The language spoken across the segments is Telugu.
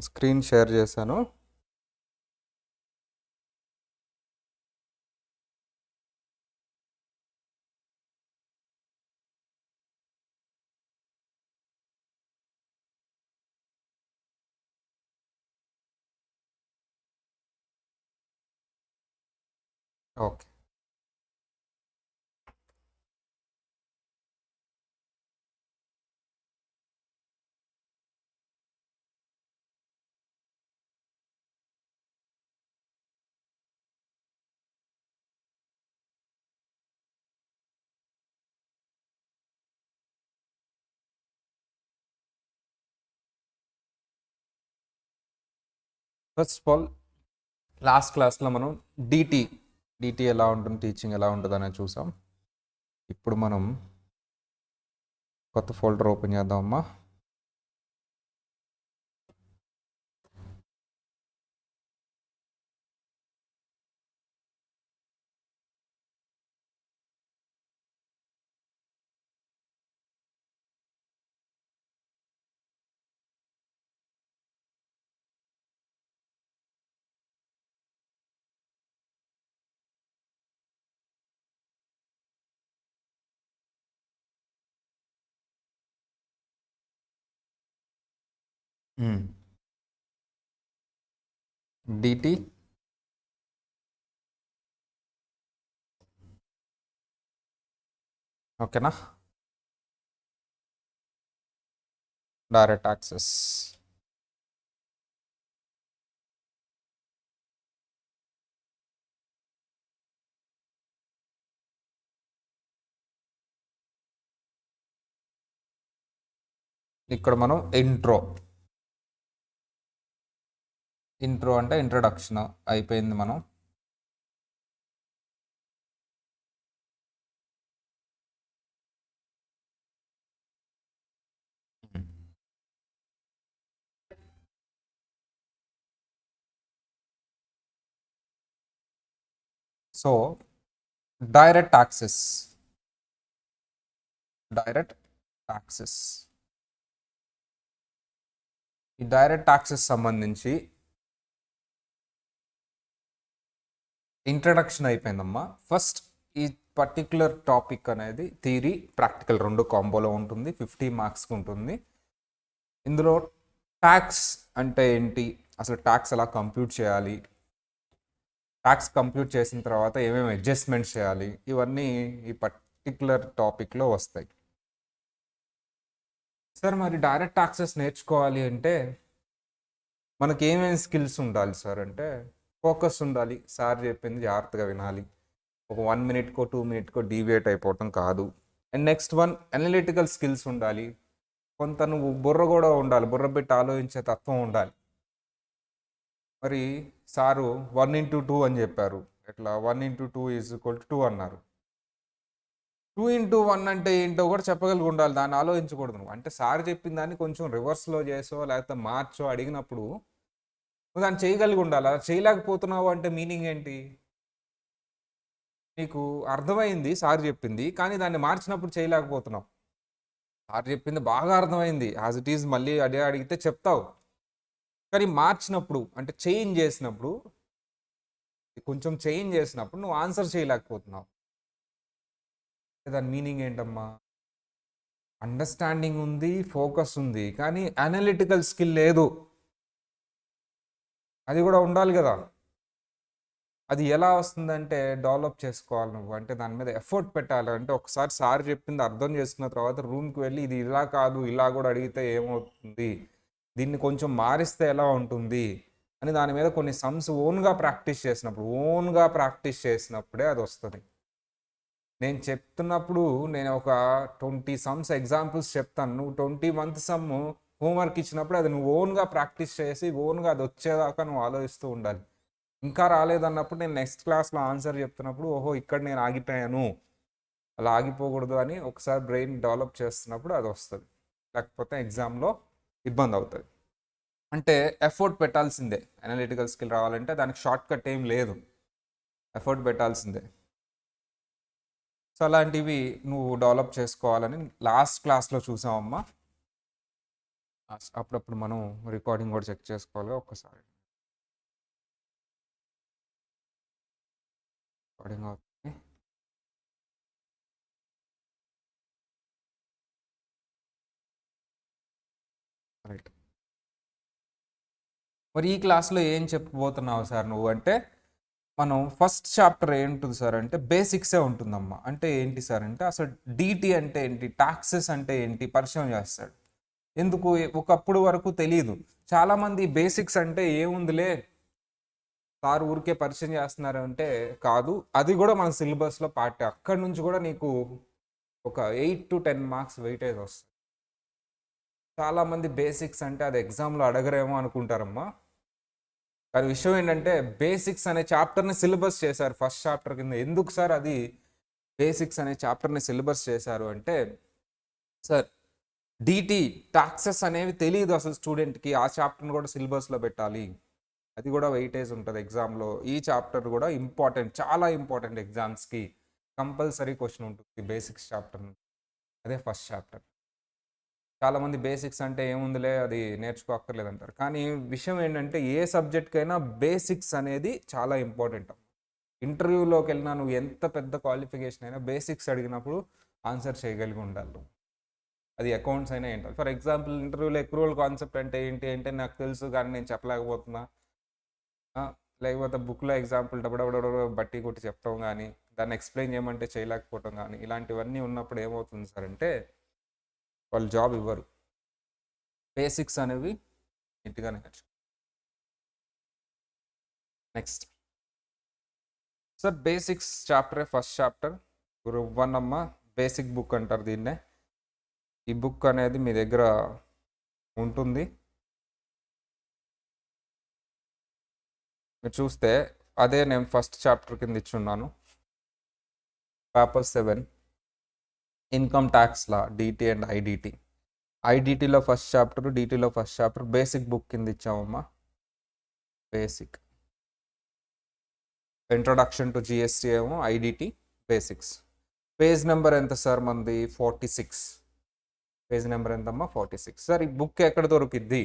స్క్రీన్ షేర్ చేశాను. Okay. First of all last క్లాస్లో మనం డిటి ఎలా ఉంటుంది, టీచింగ్ ఎలా ఉంటుంది అనేది చూసాం. ఇప్పుడు మనం కొత్త ఫోల్డర్ ఓపెన్ చేద్దామమ్మా. డిటి ఓకేనా, డైరెక్ట్ యాక్సెస్. ఇక్కడ మనం ఇంట్రో అంటే ఇంట్రొడక్షన్ అయిపోయింది. మనం సో డైరెక్ట్ యాక్సెస్ ఈ డైరెక్ట్ యాక్సెస్ సంబంధించి ఇంట్రడక్షన్ అయిపోయిందమ్మా. ఫస్ట్ ఈ పర్టిక్యులర్ టాపిక్ అనేది థియరీ ప్రాక్టికల్ రెండు కాంబోలో ఉంటుంది, 50 మార్క్స్కి ఉంటుంది. ఇందులో ట్యాక్స్ అంటే ఏంటి, అసలు ట్యాక్స్ ఎలా కంప్యూట్ చేయాలి, ట్యాక్స్ కంప్యూట్ చేసిన తర్వాత ఏమేమి అడ్జస్ట్మెంట్స్ చేయాలి, ఇవన్నీ ఈ పర్టిక్యులర్ టాపిక్లో వస్తాయి. సార్ మరి డైరెక్ట్ యాక్సెస్ నేర్చుకోవాలి అంటే మనకి ఏమేమి స్కిల్స్ ఉండాలి సార్ అంటే, ఫోకస్ ఉండాలి, సార్ చెప్పింది జాగ్రత్తగా వినాలి, ఒక 1 మినిట్కో 2 మినిట్కో డీవియేట్ అయిపోవటం కాదు. And next one analytical skills ఉండాలి, కొంత నువ్వు బుర్ర కూడా ఉండాలి, బుర్ర పెట్టి ఆలోచించే తత్వం ఉండాలి. మరి సారు 1x2 అని చెప్పారు, ఎట్లా 1x2 = 2 అన్నారు. 2x1 అంటే ఏంటో కూడా చెప్పగలిగి ఉండాలి, దాన్ని ఆలోచించకూడదు నువ్వు. అంటే సార్ చెప్పిన దాన్ని కొంచెం రివర్స్లో చేసో లేకపోతే మార్చో అడిగినప్పుడు నువ్వు దాన్ని చేయగలిగి ఉండాలి. అలా చేయలేకపోతున్నావు అంటే మీనింగ్ ఏంటి? నీకు అర్థమైంది సార్ చెప్పింది, కానీ దాన్ని మార్చినప్పుడు చేయలేకపోతున్నావు. సార్ చెప్పింది బాగా అర్థమైంది, యాజ్ ఇట్ ఈజ్ మళ్ళీ అదే అడిగితే చెప్తావు, కానీ మార్చినప్పుడు అంటే కొంచెం చేంజ్ చేసినప్పుడు నువ్వు ఆన్సర్ చేయలేకపోతున్నావు. దాని మీనింగ్ ఏంటమ్మా? అండర్స్టాండింగ్ ఉంది, ఫోకస్ ఉంది, కానీ అనలిటికల్ స్కిల్ లేదు. అది కూడా ఉండాలి కదా. అది ఎలా వస్తుందంటే డెవలప్ చేసుకోవాలి నువ్వు, అంటే దాని మీద ఎఫర్ట్ పెట్టాలి. అంటే ఒకసారి సార్ చెప్పింది అర్థం చేసుకున్న తర్వాత రూమ్కి వెళ్ళి ఇది ఇలా కాదు ఇలా కూడా అడిగితే ఏమవుతుంది, దీన్ని కొంచెం మారిస్తే ఎలా ఉంటుంది అని దాని మీద కొన్ని సమ్స్ ఓన్గా ప్రాక్టీస్ చేసినప్పుడే అది వస్తుంది. నేను చెప్తున్నప్పుడు నేను ఒక 20 సమ్స్ ఎగ్జాంపుల్స్ చెప్తాను, నువ్వు 21th సమ్ హోంవర్క్ ఇచ్చినప్పుడు అది నువ్వు ఓన్గా ప్రాక్టీస్ చేసి ఓన్గా అది వచ్చేదాకా నువ్వు ఆలోచిస్తూ ఉండాలి. ఇంకా రాలేదన్నప్పుడు నేను నెక్స్ట్ క్లాస్లో ఆన్సర్ చెప్తున్నప్పుడు ఓహో ఇక్కడ నేను ఆగిపోయాను, అలా ఆగిపోకూడదు అని ఒకసారి బ్రెయిన్ డెవలప్ చేస్తున్నప్పుడు అది వస్తుంది, లేకపోతే ఎగ్జామ్లో ఇబ్బంది అవుతుంది. అంటే ఎఫర్ట్ పెట్టాల్సిందే. అనలిటికల్ స్కిల్ రావాలంటే దానికి షార్ట్ కట్ ఏం లేదు, ఎఫర్ట్ పెట్టాల్సిందే. సో అలాంటివి నువ్వు డెవలప్ చేసుకోవాలని లాస్ట్ క్లాస్లో చూసామమ్మా. అప్పుడప్పుడు మనం రికార్డింగ్ కూడా చెక్ చేసుకోవాలి ఒక్కసారి. రికార్డింగ్ అవుతుంది. రైట్. మరి ఈ క్లాస్లో ఏం చెప్పబోతున్నావు సార్ నువ్వు అంటే, మనం ఫస్ట్ చాప్టర్ ఏంటుంది సార్ అంటే బేసిక్సే ఉంటుందమ్మా. అంటే ఏంటి సార్ అంటే అసలు డీటీ అంటే ఏంటి, టాక్సెస్ అంటే ఏంటి పరిచయం చేస్తాడు. ఎందుకు ఒకప్పుడు వరకు తెలియదు. చాలామంది బేసిక్స్ అంటే ఏముందిలే సార్ ఊరికే పరిచయం చేస్తున్నారు అంటే కాదు, అది కూడా మన సిలబస్లో పార్ట్. అక్కడి నుంచి కూడా నీకు ఒక 8 to 10 మార్క్స్ వెయిటేజ్ వస్తుంది. చాలామంది బేసిక్స్ అంటే అది ఎగ్జామ్లో అడగరేమో అనుకుంటారమ్మా. కానీ విషయం ఏంటంటే బేసిక్స్ అనే చాప్టర్ని సిలబస్ చేశారు ఫస్ట్ చాప్టర్ కింద. ఎందుకు సార్ అది బేసిక్స్ అనే చాప్టర్ని సిలబస్ చేశారు అంటే, సార్ డీటీ టాక్సెస్ అనేవి తెలియదు అసలు స్టూడెంట్కి, ఆ చాప్టర్ని కూడా సిలబస్లో పెట్టాలి. అది కూడా వెయిటేజ్ ఉంటుంది ఎగ్జామ్లో. ఈ చాప్టర్ కూడా ఇంపార్టెంట్, చాలా ఇంపార్టెంట్. ఎగ్జామ్స్కి కంపల్సరీ క్వశ్చన్ ఉంటుంది బేసిక్స్ చాప్టర్. అదే ఫస్ట్ చాప్టర్. చాలామంది బేసిక్స్ అంటే ఏముందిలే అది నేర్చుకోక్కర్లేదు అంటారు. కానీ విషయం ఏంటంటే ఏ సబ్జెక్ట్కైనా బేసిక్స్ అనేది చాలా ఇంపార్టెంట్. ఇంటర్వ్యూలోకి వెళ్ళినా నువ్వు ఎంత పెద్ద క్వాలిఫికేషన్ అయినా బేసిక్స్ అడిగినప్పుడు ఆన్సర్ చేయగలిగి ఉండాలి. అది అకౌంట్స్ అయినా ఏంటి. ఫర్ ఎగ్జాంపుల్ ఇంటర్వ్యూలో ఎక్రూవల్ కాన్సెప్ట్ అంటే ఏంటి అంటే నాకు తెలుసు కానీ నేను చెప్పలేకపోతున్నా, లేకపోతే బుక్లో ఎగ్జాంపుల్ డబ్బడబడ బట్టి కొట్టి చెప్తాం కానీ దాన్ని ఎక్స్ప్లెయిన్ చేయమంటే చేయలేకపోవటం కానీ ఇలాంటివన్నీ ఉన్నప్పుడు ఏమవుతుంది సార్ అంటే వాళ్ళు జాబ్ ఇవ్వరు. బేసిక్స్ అనేవి నీట్గా నేర్చుకో. నెక్స్ట్ సార్ బేసిక్స్ చాప్టరే ఫస్ట్ చాప్టర్. గ్రూప్ 1 అమ్మ బేసిక్ బుక్ అంటారు దీన్నే. ఈ బుక్ అనేది మీ దగ్గర ఉంటుంది. మీరు చూస్తే అదే నేను ఫస్ట్ చాప్టర్ కింద ఇచ్చున్నాను. Paper 7 income tax law, DT and IDT. ఐడిటిలో ఫస్ట్ చాప్టర్, డిటిలో ఫస్ట్ చాప్టర్ బేసిక్ బుక్ కింద ఇచ్చామమ్మా. బేసిక్ ఇంట్రొడక్షన్ టు జిఎస్టీ ఏమో, ఐడిటి బేసిక్స్. పేజ్ నెంబర్ ఎంత సార్ మనది? 46. పేజ్ నెంబర్ ఎంతమ్మా? 46. సార్ ఈ బుక్ ఎక్కడ దొరికిద్ది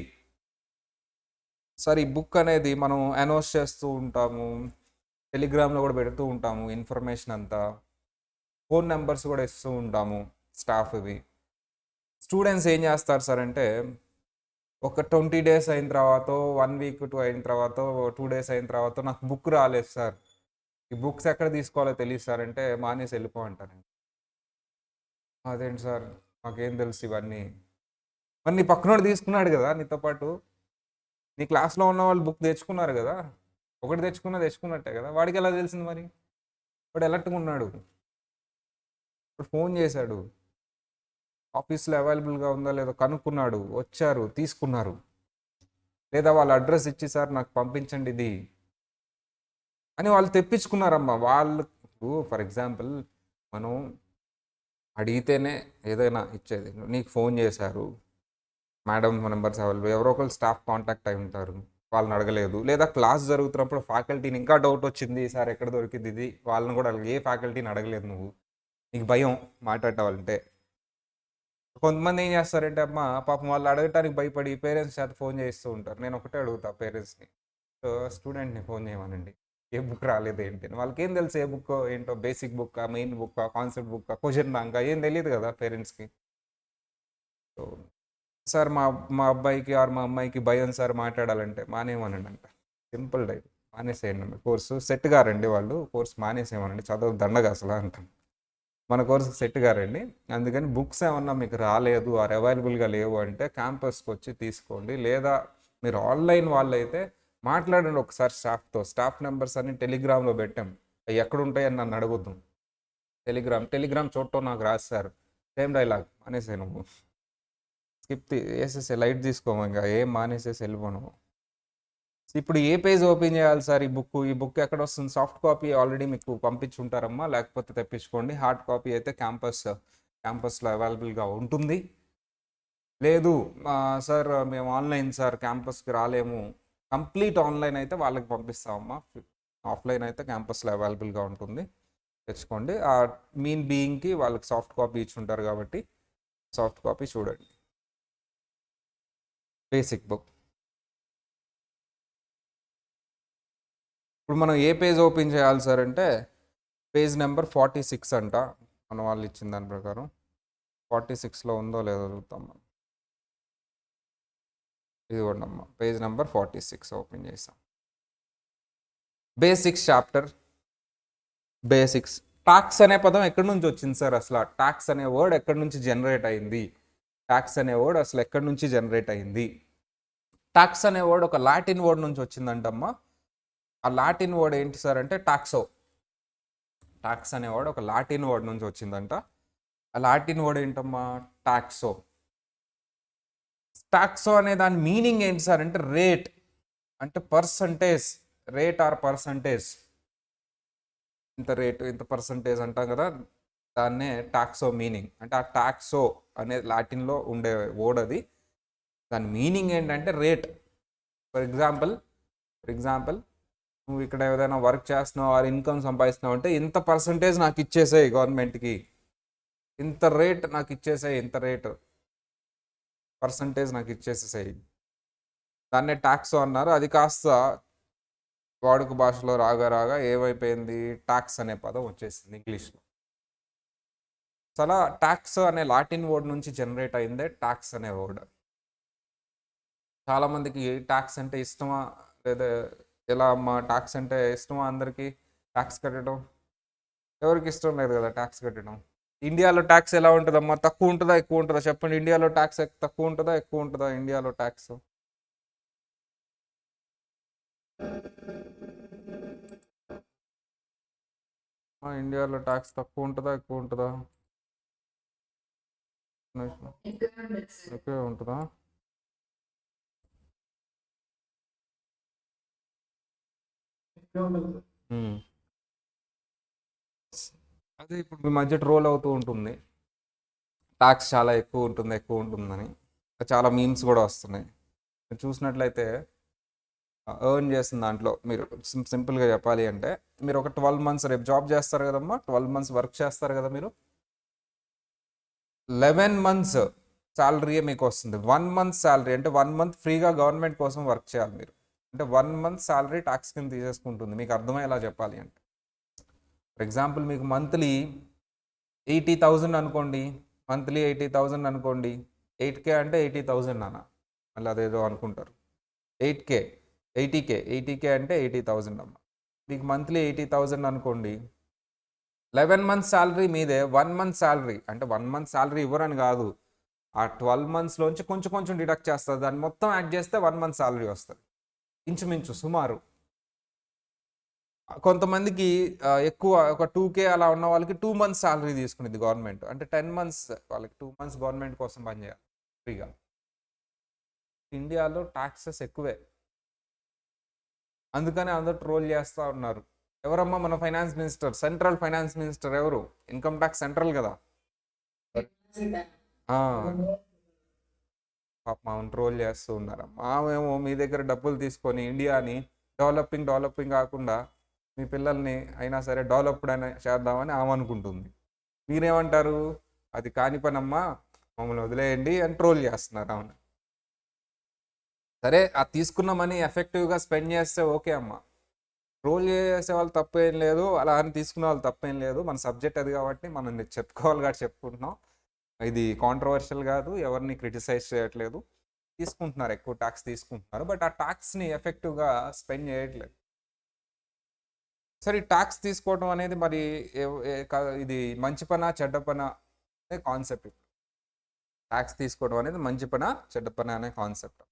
సార్? ఈ బుక్ అనేది మనం అనౌన్స్ చేస్తూ ఉంటాము, టెలిగ్రామ్లో కూడా పెడుతూ ఉంటాము ఇన్ఫర్మేషన్ అంతా. ఫోన్ నెంబర్స్ కూడా ఇస్తూ ఉంటాము స్టాఫ్ ఇవి. స్టూడెంట్స్ ఏం చేస్తారు సార్ అంటే ఒక 20 days అయిన తర్వాత, 1 week 2 అయిన తర్వాత, 2 days అయిన తర్వాత నాకు బుక్ రాలేదు సార్, ఈ బుక్స్ ఎక్కడ తీసుకోవాలో తెలియదు సార్ అంటే మానేసి వెళ్ళిపో అంటారు. అదేంటి సార్ మాకేం తెలుసు ఇవన్నీ? మరి నీ పక్కనోడు తీసుకున్నాడు కదా నీతో పాటు, నీ క్లాస్లో ఉన్న వాళ్ళు బుక్ తెచ్చుకున్నారు కదా, ఒకటి తెచ్చుకున్నట్టే కదా, వాడికి ఎలా తెలిసింది మరి? వాడు ఎలర్ట్గా ఉన్నాడు, వాడు ఫోన్ చేశాడు, ఆఫీస్లో అవైలబుల్గా ఉందా లేదో కనుక్కున్నాడు, వచ్చారు తీసుకున్నారు. లేదా వాళ్ళ అడ్రస్ ఇచ్చి సార్ నాకు పంపించండి ఇది అని వాళ్ళు తెప్పించుకున్నారమ్మా. వాళ్ళు ఫర్ ఎగ్జాంపుల్ మనం అడిగితేనే ఏదైనా ఇచ్చేది. నీకు ఫోన్ చేశారు, మేడం నెంబర్స్ అవైలబుల్, ఎవరో ఒకరు స్టాఫ్ కాంటాక్ట్ అయి ఉంటారు, వాళ్ళని అడగలేదు. లేదా క్లాస్ జరుగుతున్నప్పుడు ఫ్యాకల్టీని ఇంకా డౌట్ వచ్చింది సార్ ఎక్కడ దొరికింది ఇది, వాళ్ళని కూడా ఏ ఫ్యాకల్టీని అడగలేదు నువ్వు, నీకు భయం మాట్లాడటం. కొంతమంది ఏం చేస్తారంటే అమ్మ పాపం వాళ్ళు అడగటానికి భయపడి పేరెంట్స్ చేత ఫోన్ చేస్తూ ఉంటారు. నేను ఒకటే అడుగుతా పేరెంట్స్ని, సో స్టూడెంట్ని ఫోన్ చేయమనండి, ఏ బుక్ రాలేదు ఏంటి అని. వాళ్ళకి ఏం తెలుసు ఏ బుక్ ఏంటో, basic book, main book, concept book, question bank ఏం తెలియదు కదా పేరెంట్స్కి. సో సార్ మా మా అబ్బాయికి ఆర్ మా అమ్మాయికి భయం సార్ మాట్లాడాలంటే మానేమనండి అంట. సింపుల్ డైట్, మానేసేయండి కోర్సు, సెట్ గారండి వాళ్ళు, కోర్సు మానేసేయమనండి, చదువు దండగా అసలు అంటాను. మన కోర్సు సెట్ గారండి, అందుకని బుక్స్ ఏమన్నా మీకు రాలేదు ఆర్ అవైలబుల్గా లేవు అంటే క్యాంపస్కి వచ్చి తీసుకోండి. లేదా మీరు ఆన్లైన్ వాళ్ళు అయితే మాట్లాడండి ఒకసారి స్టాఫ్తో. స్టాఫ్ నెంబర్స్ అన్ని టెలిగ్రామ్లో పెట్టాం, అవి ఎక్కడ ఉంటాయని నన్ను అడగొద్దు. టెలిగ్రామ్ చూడటం నాకు రాశారు, సేమ్ డైలాగ్, మానేసే నువ్వు, స్కిప్ వేసేసే, లైట్ తీసుకోము, ఇంకా ఏం మానేసేసి వెళ్ళిపోను. ఇప్పుడు ఏ పేజ్ ఓపెన్ చేయాలి సార్? ఈ బుక్ ఎక్కడ వస్తుంది? సాఫ్ట్ కాపీ ఆల్రెడీ మీకు పంపించుంటారమ్మా, లేకపోతే తెప్పించుకోండి. హార్డ్ కాపీ అయితే క్యాంపస్లో అవైలబుల్గా ఉంటుంది. లేదు సార్ మేము ఆన్లైన్ సార్, క్యాంపస్కి రాలేము, కంప్లీట్ ఆన్లైన్ అయితే వాళ్ళకి పంపిస్తామమ్మా. ఆఫ్లైన్ అయితే క్యాంపస్లో అవైలబుల్గా ఉంటుంది, తెచ్చుకోండి. ఆ మీన్ బీయింగ్కి వాళ్ళకి సాఫ్ట్ కాపీ ఇచ్చి ఉంటారు కాబట్టి సాఫ్ట్ కాపీ చూడండి. Basic book. ఇప్పుడు మనం ఏ పేజ్ ఓపెన్ చేయాలి సార్ అంటే పేజ్ నెంబర్ 46 అంట. మన వాళ్ళు ఇచ్చిన దాని ప్రకారం 46లో ఉందో లేదో చూద్దాం మనం. ఇదిగోండి అమ్మ, పేజ్ నెంబర్ 46 ఓపెన్ చేసాం. Basics chapter, basics. టాక్స్ అనే పదం ఎక్కడి నుంచి వచ్చింది సార్? అసలు టాక్స్ అనే వర్డ్ ఎక్కడి నుంచి జనరేట్ అయింది? టాక్స్ అనే వర్డ్ అసలు ఎక్కడి నుంచి జనరేట్ అయింది? టాక్స్ అనే వర్డ్ ఒక లాటిన్ వర్డ్ నుంచి వచ్చిందంటమ్మా. ఆ లాటిన్ వర్డ్ ఏంటి సార్ అంటే టాక్సో. టాక్స్ అనే వర్డ్ ఒక లాటిన్ వర్డ్ నుంచి వచ్చిందంట. ఆ లాటిన్ వర్డ్ ఏంటమ్మా? టాక్సో. టాక్సో అనే దాని మీనింగ్ ఏంటి సార్ అంటే రేట్, అంటే పర్సంటేజ్. Rate or percentage. ఇంత రేటు ఇంత పర్సంటేజ్ అంటాం కదా, దాన్నే టాక్సో మీనింగ్. అంటే ఆ టాక్సో అనే లాటిన్లో ఉండే వర్డ్ అది. దాని మీనింగ్ ఏంటంటే రేట్. ఫర్ ఎగ్జాంపుల్ నువ్వు ఇక్కడ ఏదైనా వర్క్ చేస్తున్నావు ఆర్ ఇన్కమ్ సంపాదిస్తున్నావు అంటే ఇంత పర్సంటేజ్ నాకు ఇచ్చేసాయి గవర్నమెంట్కి, ఇంత రేట్ నాకు ఇచ్చేసాయి, ఇంత రేటు పర్సంటేజ్ నాకు ఇచ్చేసేసాయి, దాన్నే టాక్సో అన్నారు. అది కాస్త వాడుక భాషలో రాగా రాగా ఏమైపోయింది? టాక్స్ అనే పదం వచ్చేసింది ఇంగ్లీష్లో. చాలా టాక్స్ అనే లాటిన్ వర్డ్ నుంచి జనరేట్ అయిందే టాక్స్ అనే వర్డ్. చాలామందికి ట్యాక్స్ అంటే ఇష్టమా, లేదా ఎలా అమ్మా ట్యాక్స్ అంటే ఇష్టమా? అందరికీ ట్యాక్స్ కట్టడం ఎవరికి ఇష్టం లేదు కదా ట్యాక్స్ కట్టడం. ఇండియాలో ట్యాక్స్ ఎలా ఉంటుందమ్మా? తక్కువ ఉంటుందా ఎక్కువ ఉంటుందా చెప్పండి? ఇండియాలో ట్యాక్స్ తక్కువ ఉంటుందా ఎక్కువ ఉంటుందా? ఇండియాలో ట్యాక్స్ ఇండియాలో ట్యాక్స్ తక్కువ ఉంటుందా ఎక్కువ ఉంటుందా? ఎక్కువే ఉంటుందా? అదే ఇప్పుడు మీ మధ్య ట్రోల్ అవుతూ ఉంటుంది, ట్యాక్స్ చాలా ఎక్కువ ఉంటుందని. చాలా మీమ్స్ కూడా వస్తున్నాయి. మీరు చూసినట్లయితే ఎర్న్ చేసిన దాంట్లో మీరు సింపుల్గా చెప్పాలి అంటే మీరు ఒక 12 months రేపు జాబ్ చేస్తారు కదమ్మా, 12 months వర్క్ చేస్తారు కదా మీరు, 11 months శాలరీయే మీకు వస్తుంది. 1 month శాలరీ అంటే 1 month ఫ్రీగా గవర్నమెంట్ కోసం వర్క్ చేయాలి మీరు. అంటే 1 month శాలరీ ట్యాక్స్ కింద తీసేసుకుంటుంది. మీకు అర్థమయ్యేలా చెప్పాలి అంటే ఫర్ ఎగ్జాంపుల్ మీకు మంత్లీ 80,000 అనుకోండి, మంత్లీ 80,000 అనుకోండి, 8K అంటే 80,000 అన్న, మళ్ళీ అదేదో అనుకుంటారు. 8K 80K అంటే 80,000 అమ్మ. మీకు మంత్లీ 80,000 అనుకోండి, 11 months శాలరీ మీదే, 1 month శాలరీ అంటే 1 month శాలరీ ఇవ్వరని కాదు, ఆ 12 monthsలోంచి కొంచెం కొంచెం డిడక్ట్ చేస్తారు, దాన్ని మొత్తం యాడ్ చేస్తే 1 month శాలరీ వస్తుంది ఇంచుమించు సుమారు. కొంతమందికి ఎక్కువ ఒక 2K అలా ఉన్న వాళ్ళకి 2 months శాలరీ తీసుకునేది గవర్నమెంట్. అంటే 10 months వాళ్ళకి 2 months గవర్నమెంట్ కోసం పనిచేయాలి ఫ్రీగా. ఇండియాలో ట్యాక్సెస్ ఎక్కువే, అందుకనే అందరూ ట్రోల్ చేస్తూ ఉన్నారు. ఎవరమ్మా మన finance minister? Central finance minister ఎవరు? ఇన్కమ్ ట్యాక్స్ సెంట్రల్ కదా. పాప మామూలు ట్రోల్ చేస్తూ ఉన్నారు. మామేమో మీ దగ్గర డబ్బులు తీసుకొని ఇండియాని డెవలపింగ్ కాకుండా మీ పిల్లల్ని అయినా సరే డెవలప్డ్ అయినా చేద్దామని ఆమె అనుకుంటుంది. మీరేమంటారు? అది కాని పనమ్మా, మమ్మల్ని వదిలేయండి అని ట్రోల్ చేస్తున్నారు ఆమెను. సరే, ఆ తీసుకున్న మనీ ఎఫెక్టివ్గా స్పెండ్ చేస్తే ఓకే అమ్మా, ట్రోల్ చేసే వాళ్ళు తప్పేం లేదు, అలా అని తీసుకునే వాళ్ళు తప్పేం లేదు. మన సబ్జెక్ట్ అది కాబట్టి మనం చెప్పుకోవాలి కాబట్టి చెప్పుకుంటున్నాం. ఇది కాంట్రవర్షియల్ కాదు, ఎవరిని క్రిటిసైజ్ చేయట్లేదు. తీసుకుంటున్నారు, ఎక్కువ ట్యాక్స్ తీసుకుంటున్నారు, బట్ ఆ ట్యాక్స్ని ఎఫెక్టివ్గా స్పెండ్ చేయట్లేదు. సరే, ఈ ట్యాక్స్ తీసుకోవడం అనేది మరి ఇది మంచి పనా చెడ్డ పనా అనే కాన్సెప్ట్. ట్యాక్స్ తీసుకోవడం అనేది మంచి పనా చెడ్డ పనా అనే కాన్సెప్ట్.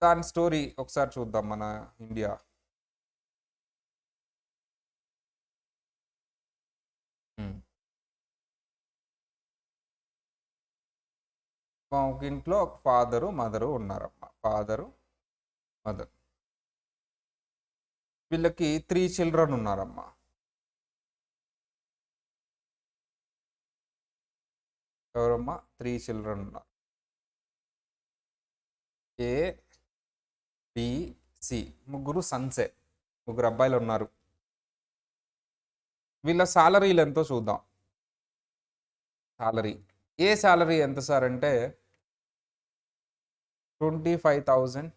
దాని స్టోరీ ఒకసారి చూద్దాం. మన ఇండియా ఒక ఇంట్లో ఒక ఫాదరు మదరు ఉన్నారమ్మా. ఫాదరు మదర్, వీళ్ళకి 3 children ఉన్నారమ్మా. ఎవరమ్మా? 3 children ఉన్నారు. ఏ బి సి, ముగ్గురు సన్సే, ముగ్గురు అబ్బాయిలు ఉన్నారు. వీళ్ళ సాలరీలు ఎంతో చూద్దాం. సాలరీ, ఏ సాలరీ ఎంత సార్ అంటే 25,000.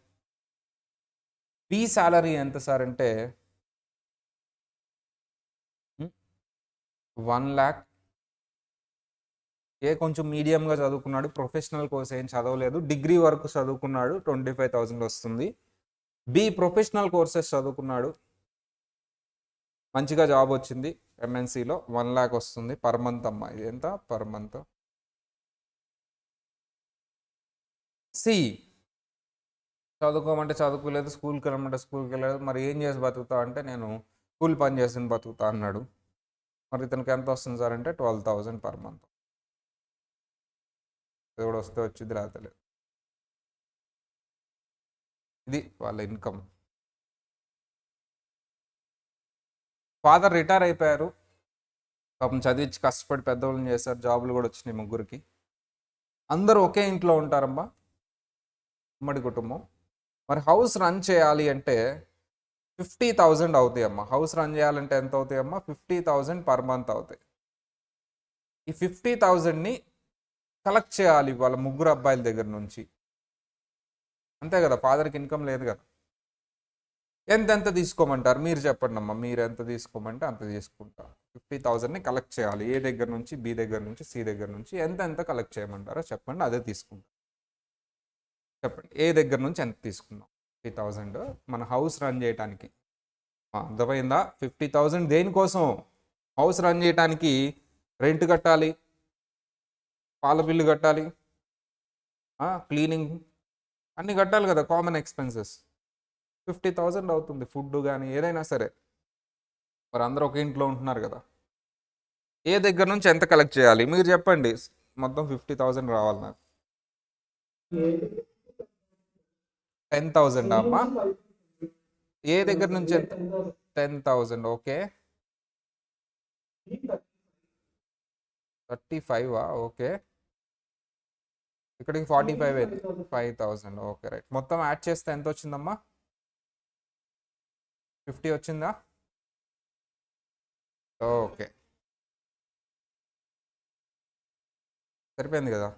బి సాలరీ ఎంత సార్ అంటే 1 lakh. ఏ కొంచెం మీడియంగా చదువుకున్నాడు, ప్రొఫెషనల్ కోర్స్ ఏం చదవలేదు, డిగ్రీ వరకు చదువుకున్నాడు, 25,000 వస్తుంది. బి ప్రొఫెషనల్ కోర్సెస్ చదువుకున్నాడు, మంచిగా జాబ్ వచ్చింది ఎంఎన్సిలో, 1 lakh వస్తుంది పర్ మంత్ అమ్మా. ఇది ఎంత పర్ మంత్? సి చదువుకోమంటే చదువుకోలేదు, స్కూల్కి వెళ్ళమంటే స్కూల్కి వెళ్ళలేదు, మరి ఏం చేసి బతుకుతా అంటే నేను కూలి పని చేసి బతుకుతా అన్నాడు. మరి ఇతనికి ఎంత వస్తుంది సార్ అంటే 12,000 పర్ మంత్. దేవుడు వస్తే వచ్చింది, రాతలేదు. ఇది వాళ్ళ ఇన్కమ్. ఫాదర్ రిటైర్ అయిపోయారు, పాపం చదివించి కష్టపడి పెద్దవాళ్ళని చేశారు, జాబులు కూడా వచ్చినాయి ముగ్గురికి. అందరూ ఒకే ఇంట్లో ఉంటారమ్మా, ఉమ్మడి కుటుంబం. మరి హౌస్ రన్ చేయాలి అంటే 50,000 అవుతాయి అమ్మా. హౌస్ రన్ చేయాలంటే ఎంత అవుతాయి అమ్మా? 50,000 పర్ మంత్ అవుతాయి. ఈ 50,000ని కలెక్ట్ చేయాలి వాళ్ళ ముగ్గురు అబ్బాయిల దగ్గర నుంచి, అంతే కదా, ఫాదర్కి ఇన్కమ్ లేదు కదా. ఎంత తీసుకోమంటారు మీరు చెప్పండి అమ్మా, మీరు ఎంత తీసుకోమంటే అంత తీసుకుంటా. 50,000ని కలెక్ట్ చేయాలి, ఏ దగ్గర నుంచి, బి దగ్గర నుంచి, సి దగ్గర నుంచి, ఎంత కలెక్ట్ చేయమంటారో చెప్పండి, అదే తీసుకుంటాం. చెప్పండి, ఏ దగ్గర నుంచి ఎంత తీసుకుందాం? 50,000 మన హౌస్ రన్ చేయడానికి. అర్థమైందా? 50,000 దేనికోసం? హౌస్ రన్ చేయడానికి. రెంట్ కట్టాలి, పాల బిల్లు కట్టాలి, క్లీనింగ్ అన్నీ కట్టాలి కదా, కామన్ ఎక్స్పెన్సెస్. 50,000 అవుతుంది, ఫుడ్ కానీ ఏదైనా సరే. మరి అందరూ ఒక ఇంట్లో ఉంటున్నారు కదా, ఏ దగ్గర నుంచి ఎంత కలెక్ట్ చేయాలి మీరు చెప్పండి. మొత్తం 50,000 రావాలి నాకు. 10,000 అమ్మా? ఏ దగ్గర నుంచి ఎంత? 10,000. ఓకే, 35. ఓకే, ఇక్కడికి 45 అయింది. 5,000. Okay right. మొత్తం యాడ్ చేస్తే ఎంత వచ్చిందమ్మా? 50 వచ్చిందా? ఓకే, సరిపోయింది కదా.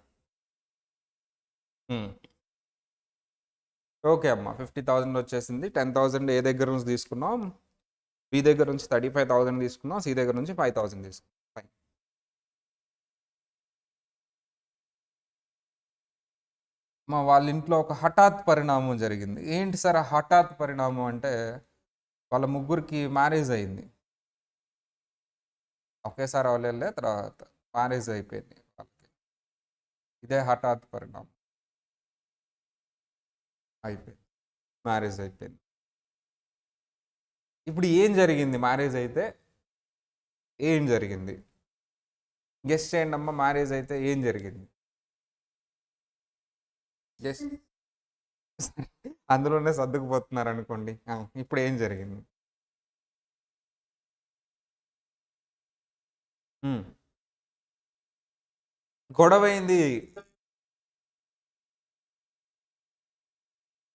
ఓకే అమ్మా, 50,000 వచ్చేసింది. 10,000 ఏ దగ్గర నుంచి తీసుకున్నాం? బి దగ్గర నుంచి 35,000 తీసుకున్నాం, సి దగ్గర నుంచి 5,000 తీసుకున్నాం. ఫైన్. మా వాళ్ళ ఇంట్లో ఒక హఠాత్ పరిణామం జరిగింది. ఏంటి సార్ ఆ హఠాత్ పరిణామం అంటే, వాళ్ళ ముగ్గురికి మ్యారేజ్ అయింది. ఒకేసారి అవలేలే, తర్వాత మ్యారేజ్ అయిపోయింది వాళ్ళకి. ఇదే హఠాత్ పరిణామం. అయిపోయింది, మ్యారేజ్ అయిపోయింది. ఇప్పుడు ఏం జరిగింది? మ్యారేజ్ అయితే ఏం జరిగింది? గెస్ట్ చేయండి అమ్మ, మ్యారేజ్ అయితే ఏం జరిగింది? గెస్ట్. అందులోనే సర్దుకుపోతున్నారు అనుకోండి. ఇప్పుడు ఏం జరిగింది? గొడవైంది.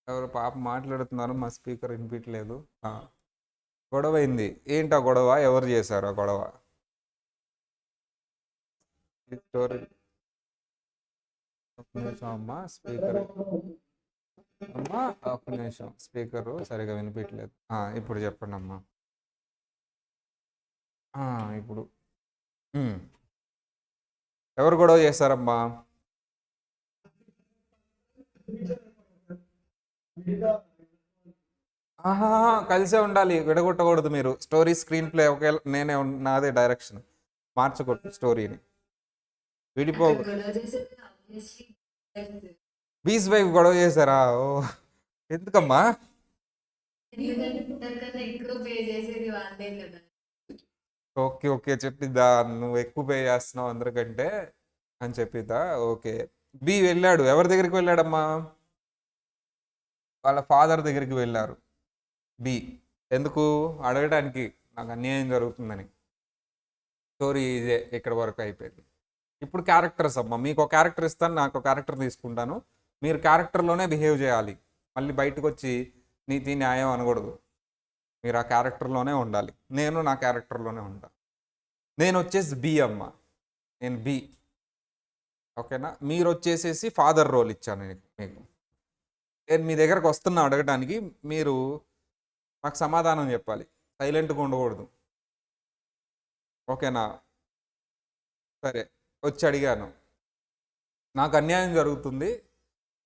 ఎవరు పాప మాట్లాడుతున్నారు, మా స్పీకర్ వినిపించలేదు. గొడవైంది. ఏంటా గొడవ? ఎవరు చేశారు ఆ గొడవ? స్టోరీ. ఒక నిమిషం అమ్మా, స్పీకర్ అమ్మా, ఒక నిమిషం, స్పీకర్ సరిగా వినిపించలేదు. ఇప్పుడు చెప్పండి అమ్మా. ఇప్పుడు ఎవరు గొడవ చేశారమ్మా? కలిసే ఉండాలి, విడగొట్టకూడదు. మీరు స్టోరీ స్క్రీన్ ప్లే ఒకే, నేనే నాదే డైరెక్షన్, మార్చకూడదు స్టోరీని, విడిపో. బీచ్ వైఫ్ గొడవ చేశారా? ఓ, ఎందుకమ్మా? ఓకే ఓకే, చెప్పిద్దా నువ్వు ఎక్కువ పే చేస్తున్నావు అందరికంటే అని చెప్పిద్దా? ఓకే. బి వెళ్ళాడు, ఎవరి దగ్గరికి వెళ్ళాడమ్మా? వాళ్ళ ఫాదర్ దగ్గరికి వెళ్ళారు బి. ఎందుకు? అడగడానికి, నాకు అన్యాయం జరుగుతుందని. స్టోరీ ఇదే, ఇక్కడ వరకు అయిపోయింది. ఇప్పుడు క్యారెక్టర్స్ అమ్మా, మీకు ఒక క్యారెక్టర్ ఇస్తాను, నాకు ఒక క్యారెక్టర్ తీసుకుంటాను, మీరు క్యారెక్టర్లోనే బిహేవ్ చేయాలి, మళ్ళీ బయటకు వచ్చి నీతి న్యాయం అనకూడదు. మీరు ఆ క్యారెక్టర్లోనే ఉండాలి, నేను నా క్యారెక్టర్లోనే ఉంటాను. నేను వచ్చేసి బి అమ్మ, నేను బి. ఓకేనా? మీరు వచ్చేసేసి ఫాదర్ రోల్ ఇచ్చాను మీకు. నేను మీ దగ్గరకు వస్తున్నా అడగడానికి, మీరు నాకు సమాధానం చెప్పాలి, సైలెంట్గా ఉండకూడదు. ఓకేనా? సరే, వచ్చి అడిగాను, నాకు అన్యాయం జరుగుతుంది,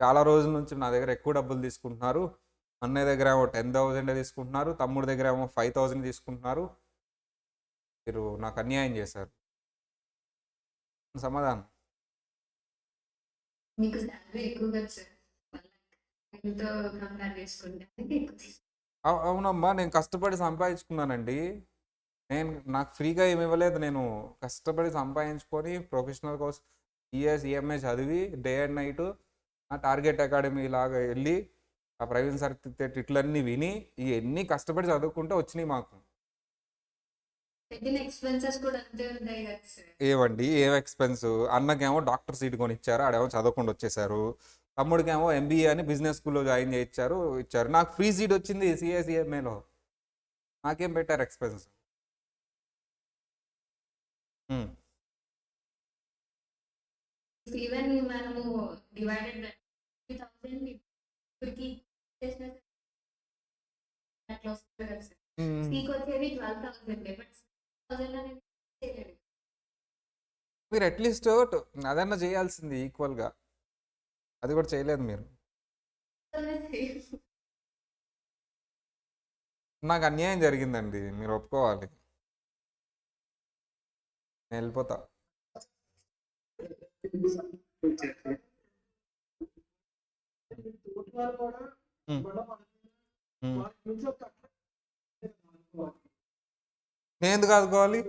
చాలా రోజుల నుంచి నా దగ్గర ఎక్కువ డబ్బులు తీసుకుంటున్నారు, అన్నయ్య దగ్గర ఏమో 10,000 తీసుకుంటున్నారు, తమ్ముడి దగ్గర ఏమో 5,000 తీసుకుంటున్నారు, మీరు నాకు అన్యాయం చేశారు. సమాధానం. మీకు శాలరీ ఎక్కువ కదా సార్, వాళ్ళతో కంపేర్ చేసుకుంటే అందుకే ఎక్కువ అవునమ్మా, నేను కష్టపడి సంపాదించుకున్నానండి. నాకు ఫ్రీగా ఏమి ఇవ్వలేదు. నేను కష్టపడి సంపాదించుకొని ప్రొఫెషనల్ కోర్స్ ఈఎంఐ చదివి డే అండ్ నైట్ ఆ టార్గెట్ అకాడమీ లాగా వెళ్ళి ఆ ప్రైవేట్ సర్టిఫికేట్ ఇట్లన్నీ విని ఇవన్నీ కష్టపడి చదువుకుంటే వచ్చినాయి మాకు. పెట్టిన ఎక్స్పెన్సెస్ కూడా అంతే ఉంటాయి కదా సార్. ఏవండి, ఏం ఎక్స్పెన్స్? అన్నకేమో డాక్టర్ సీట్ కొని ఇచ్చారు, ఆడేమో చదవకుండా వచ్చేసారు. తమ్ముడికేమో ఎంబీఏ అని బిజినెస్ స్కూల్లో జాయిన్ చేయించారు, ఇచ్చారు. నాకు ఫ్రీ సీట్ వచ్చింది సిఎస్ఈఎంఏలో. నాకేం పెట్టారు ఎక్స్పెన్స్? ఈవెన్ మనము డివైడెడ్ 3,000 ఇప్పటికి చేసిన అట్లా వస్తుంది కదా సార్. మీకు వచ్చేది 12,000, బట్ 6,000 అనేది చేయలేడు. మీరు అట్లీస్ట్ అదన్నా చేయాల్సింది ఈక్వల్గా, అది కూడా చేయలేదు మీరు. నాకు అన్యాయం జరిగిందండి, మీరు ఒప్పుకోవాలి. నేను వెళ్ళిపోతా. నేను ఎందుకు ఆదుకోవాలి?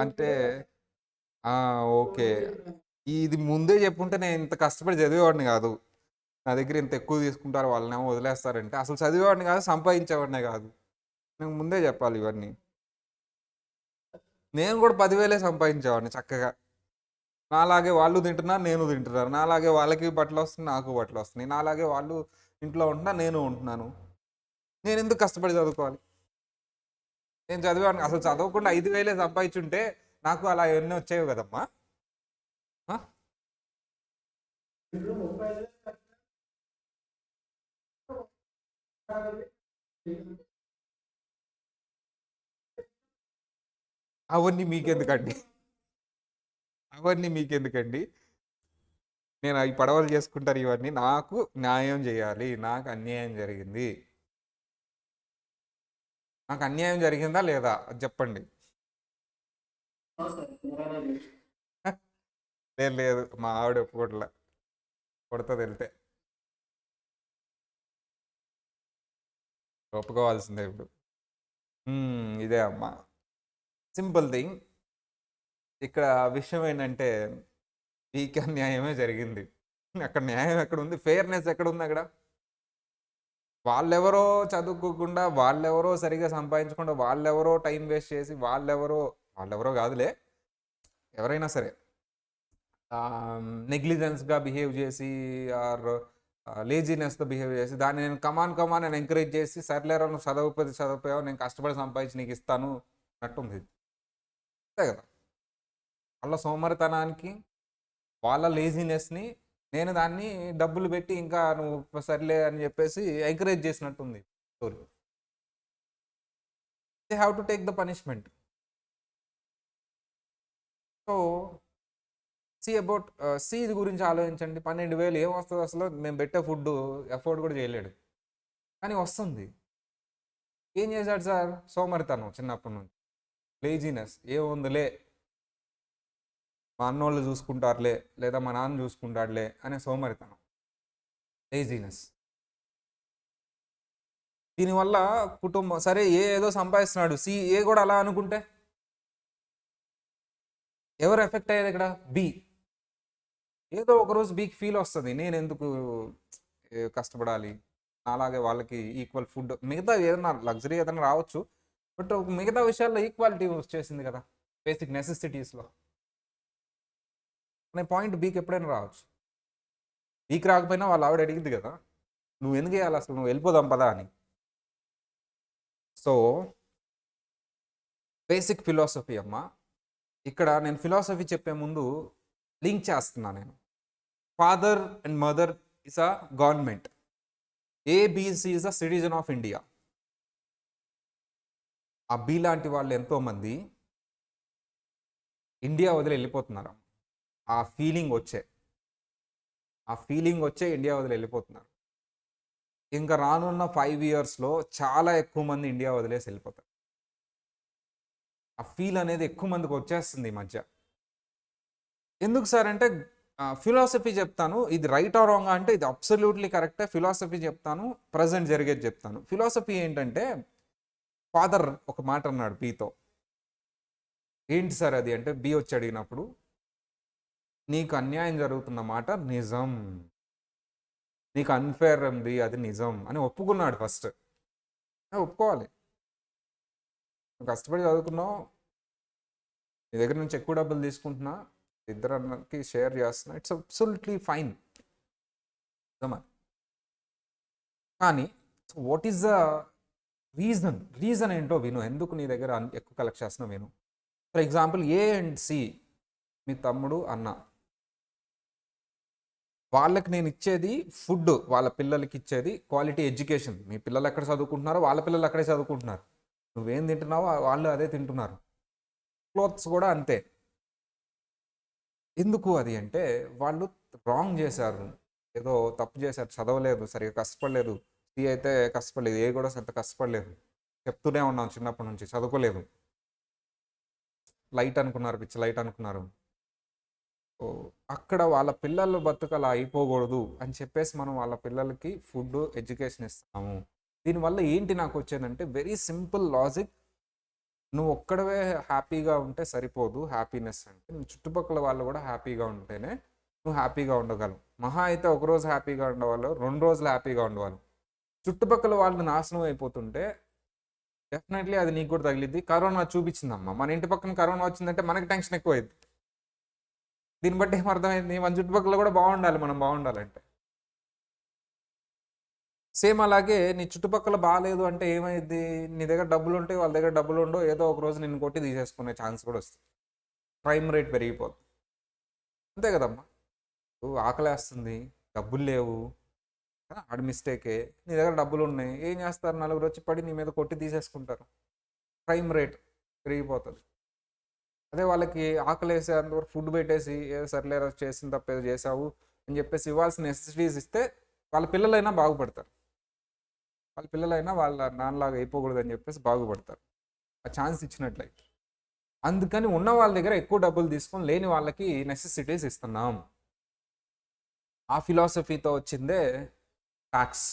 అంటే ఓకే, ఇది ముందే చెప్పుంటే నేను ఇంత కష్టపడి చదివేవాడిని కాదు. నా దగ్గర ఇంత ఎక్కువ తీసుకుంటారు, వాళ్ళనేమో వదిలేస్తారంటే అసలు చదివేవాడిని కాదు, సంపాదించేవాడినే కాదు. నేను ముందే చెప్పాలి ఇవన్నీ. నేను కూడా 10,000 సంపాదించేవాడిని చక్కగా. నాలాగే వాళ్ళు తింటున్నారు, నేను తింటున్నారు. నాలాగే వాళ్ళకి బట్టలు వస్తున్నాయి, నాకు బట్టలు వస్తున్నాయి. నాలాగే వాళ్ళు ఇంట్లో ఉంటున్నా, నేను ఉంటున్నాను. నేను ఎందుకు కష్టపడి చదువుకోవాలి? నేను చదివాను, అసలు చదవకుండా 5,000 సంపాదించుంటే నాకు అలా ఎన్ని వచ్చేవి కదమ్మా. అవన్నీ మీకెందుకండి? అవన్నీ మీకెందుకండి? నేను అవి పడవలు చేసుకుంటారు ఇవన్నీ. నాకు న్యాయం చేయాలి, నాకు అన్యాయం జరిగింది. నాకు అన్యాయం జరిగిందా లేదా అది చెప్పండి. లేదు లేదు, మా ఆవిడ ఒప్పుకోట్లే, కొడుతుంది వెళ్తే. ఒప్పుకోవాల్సిందే ఇప్పుడు. ఇదే అమ్మా, సింపుల్ థింగ్. ఇక్కడ విషయం ఏంటంటే మీకు అన్యాయమే జరిగింది. అక్కడ న్యాయం ఎక్కడ ఉంది? ఫెయిర్నెస్ ఎక్కడ ఉంది అక్కడ? వాళ్ళెవరో చదువుకోకుండా, వాళ్ళెవరో సరిగా సంపాదించకుండా, వాళ్ళెవరో టైం వేస్ట్ చేసి, వాళ్ళెవరో కాదులే, ఎవరైనా సరే నెగ్లిజెన్స్గా బిహేవ్ చేసి ఆర్ లేజినెస్తో బిహేవ్ చేసి దాన్ని నేను కమాన్ నేను ఎంకరేజ్ చేసి, సర్లేరా నువ్వు చదవకపోయావు, నేను కష్టపడి సంపాదించి నీకు ఇస్తాను అన్నట్టుంది. అంతే కదా? వాళ్ళ సోమరితనానికి, వాళ్ళ లేజినెస్ని నేను దాన్ని డబ్బులు పెట్టి ఇంకా నువ్వు సర్లే అని చెప్పేసి ఎంకరేజ్ చేసినట్టుంది story. They have to take the punishment. So C గురించి ఆలోచించండి. 12,000 ఏం వస్తుంది అసలు? మేము పెట్టే ఫుడ్ ఎఫోర్డ్ కూడా చేయలేడు, కానీ వస్తుంది. ఏం చేశాడు సార్? సోమరితనం చిన్నప్పటి నుంచి, లేజినెస్. ఏముందిలే, మా అన్నోళ్ళు చూసుకుంటారులే, లేదా మా నాన్న చూసుకుంటాడులే అనే సోమరితనం, లేజినెస్. దీనివల్ల కుటుంబం సరే ఏదో సంపాదిస్తున్నాడు, ఏ కూడా అలా అనుకుంటే ఎవరు ఎఫెక్ట్ అయ్యేది ఇక్కడ? బి. ఏదో ఒకరోజు బీకి ఫీల్ వస్తుంది, నేను ఎందుకు కష్టపడాలి, అలాగే వాళ్ళకి ఈక్వల్ ఫుడ్, మిగతా ఏదైనా లగ్జరీ ఏదైనా రావచ్చు, బట్ మిగతా విషయాల్లో ఈక్వాలిటీ వచ్చేసింది కదా, బేసిక్ నెసెసిటీస్లో. అనే పాయింట్ బీకి ఎప్పుడైనా రావచ్చు. బీకి రాకపోయినా వాళ్ళ ఆవిడ అడిగింది కదా, నువ్వు ఎందుకు వేయాలి అసలు, నువ్వు వెళ్ళిపోదాం పదా అని. సో బేసిక్ ఫిలాసఫీ అమ్మ. ఇక్కడ నేను ఫిలాసఫీ చెప్పే ముందు లింక్ చేస్తున్నా నేను. Father and mother is a government, ABC is a citizen of India. ఆ బి లాంటి వాళ్ళు ఎంతోమంది ఇండియా వదిలి వెళ్ళిపోతున్నారు. ఆ ఫీలింగ్ వచ్చే ఇండియా వదిలి వెళ్ళిపోతున్నారు. ఇంకా రానున్న 5 ఇయర్స్లో చాలా ఎక్కువ మంది ఇండియా వదిలేసి వెళ్ళిపోతారు. ఆ ఫీల్ అనేది ఎక్కువ మందికి వచ్చేస్తుంది ఈ మధ్య. ఎందుకు సార్ అంటే ఫిలాసఫీ చెప్తాను, ఇది రైట్ ఆర్ రాంగ్ అంటే ఇది అబ్సల్యూట్లీ కరెక్టే. ఫిలాసఫీ చెప్తాను, ప్రజెంట్ జరిగేది చెప్తాను. ఫిలాసఫీ ఏంటంటే, ఫాదర్ ఒక మాట అన్నాడు బీతో. ఏంటి సార్ అది అంటే, బి వచ్చి అడిగినప్పుడు, నీకు అన్యాయం జరుగుతున్న మాట నిజం, నీకు అన్ఫేర్ ఉంది అది నిజం అని ఒప్పుకున్నాడు ఫస్ట్. ఒప్పుకోవాలి. నువ్వు కష్టపడి చదువుకున్నావు, నీ దగ్గర నుంచి ఎక్కువ డబ్బులు తీసుకుంటున్నా, ఇద్దరికి షేర్ చేస్తున్నా, ఇట్స్ అబ్సల్యూట్లీ ఫైన్. కానీ వాట్ ఈస్ ద రీజన్ ఏంటో విను. ఎందుకు నీ దగ్గర ఎక్కువ కలెక్ట్ చేస్తున్నావు విను. For example A and C, మీ తమ్ముడు అన్న, వాళ్ళకి నేను ఇచ్చేది ఫుడ్, వాళ్ళ పిల్లలకి ఇచ్చేది క్వాలిటీ ఎడ్యుకేషన్. మీ పిల్లలు ఎక్కడ చదువుకుంటున్నారో వాళ్ళ పిల్లలు అక్కడే చదువుకుంటున్నారు. నువ్వేం తింటున్నావో వాళ్ళు అదే తింటున్నారు. క్లోత్స్ కూడా అంతే. ఎందుకు అది అంటే, వాళ్ళు రాంగ్ చేశారు, ఏదో తప్పు చేశారు, చదవలేదు, సరిగా కష్టపడలేదు. సి అయితే కష్టపడలేదు, ఏ కూడా అంత కష్టపడలేదు. చెప్తూనే ఉన్నాం చిన్నప్పటి నుంచి, చదువుకోలేదు, లైట్ అనుకున్నారు, పిచ్చి లైట్ అనుకున్నారు. అక్కడ వాళ్ళ పిల్లలు బతుకు అలా అయిపోకూడదు అని చెప్పేసి మనం వాళ్ళ పిల్లలకి ఫుడ్, ఎడ్యుకేషన్ ఇస్తాము. దీనివల్ల ఏంటి నాకు వచ్చేదంటే, వెరీ సింపుల్ లాజిక్. నువ్వు ఒక్కడవే హ్యాపీగా ఉంటే సరిపోదు. హ్యాపీనెస్ అంటే నువ్వు చుట్టుపక్కల వాళ్ళు కూడా హ్యాపీగా ఉంటేనే నువ్వు హ్యాపీగా ఉండగలవు. మహా అయితే ఒకరోజు హ్యాపీగా ఉండేవాళ్ళు, 2 రోజులు హ్యాపీగా ఉండేవాళ్ళు. చుట్టుపక్కల వాళ్ళు నాశనం అయిపోతుంటే డెఫినెట్లీ అది నీకు కూడా తగిలిద్ది. కరోనా చూపించిందమ్మా, మన ఇంటి పక్కన కరోనా వచ్చిందంటే మనకి టెన్షన్ ఎక్కువైంది. దీన్ని బట్టి ఏమర్థమైంది, మన చుట్టుపక్కల కూడా బాగుండాలి, మనం బాగుండాలంటే. సేమ్ అలాగే నీ చుట్టుపక్కల బాగాలేదు అంటే ఏమైంది, నీ దగ్గర డబ్బులు ఉంటే వాళ్ళ దగ్గర డబ్బులు ఉండవు, ఏదో ఒక రోజు నిన్ను కొట్టి తీసేసుకునే ఛాన్స్ కూడా వస్తుంది. క్రైమ్ రేట్ పెరిగిపోతుంది. అంతే కదమ్మా. ఆకలేస్తుంది, డబ్బులు లేవు, ఆడి మిస్టేకే. నీ దగ్గర డబ్బులు ఉన్నాయి, ఏం చేస్తారు, నలుగురు వచ్చి పడి నీ మీద కొట్టి తీసేసుకుంటారు. క్రైమ్ రేట్ పెరిగిపోతుంది. అదే వాళ్ళకి ఆకలేసే అంతవరకు ఫుడ్ పెట్టేసి, ఏదో సర్లేరా చేసిన తప్పేదో చేసావు అని చెప్పేసి ఇవ్వాల్సిన నెసెసిటీస్ ఇస్తే వాళ్ళ పిల్లలైనా బాగుపడతారు. వాళ్ళ పిల్లలైనా వాళ్ళ నాన్నలాగా అయిపోకూడదని చెప్పేసి బాగుపడతారు, ఆ ఛాన్స్ ఇచ్చినట్లయితే. అందుకని ఉన్న వాళ్ళ దగ్గర ఎక్కువ డబ్బులు తీసుకొని లేని వాళ్ళకి నెసెసిటీస్ ఇస్తున్నాం. ఆ ఫిలాసఫీతో వచ్చిందే ట్యాక్స్.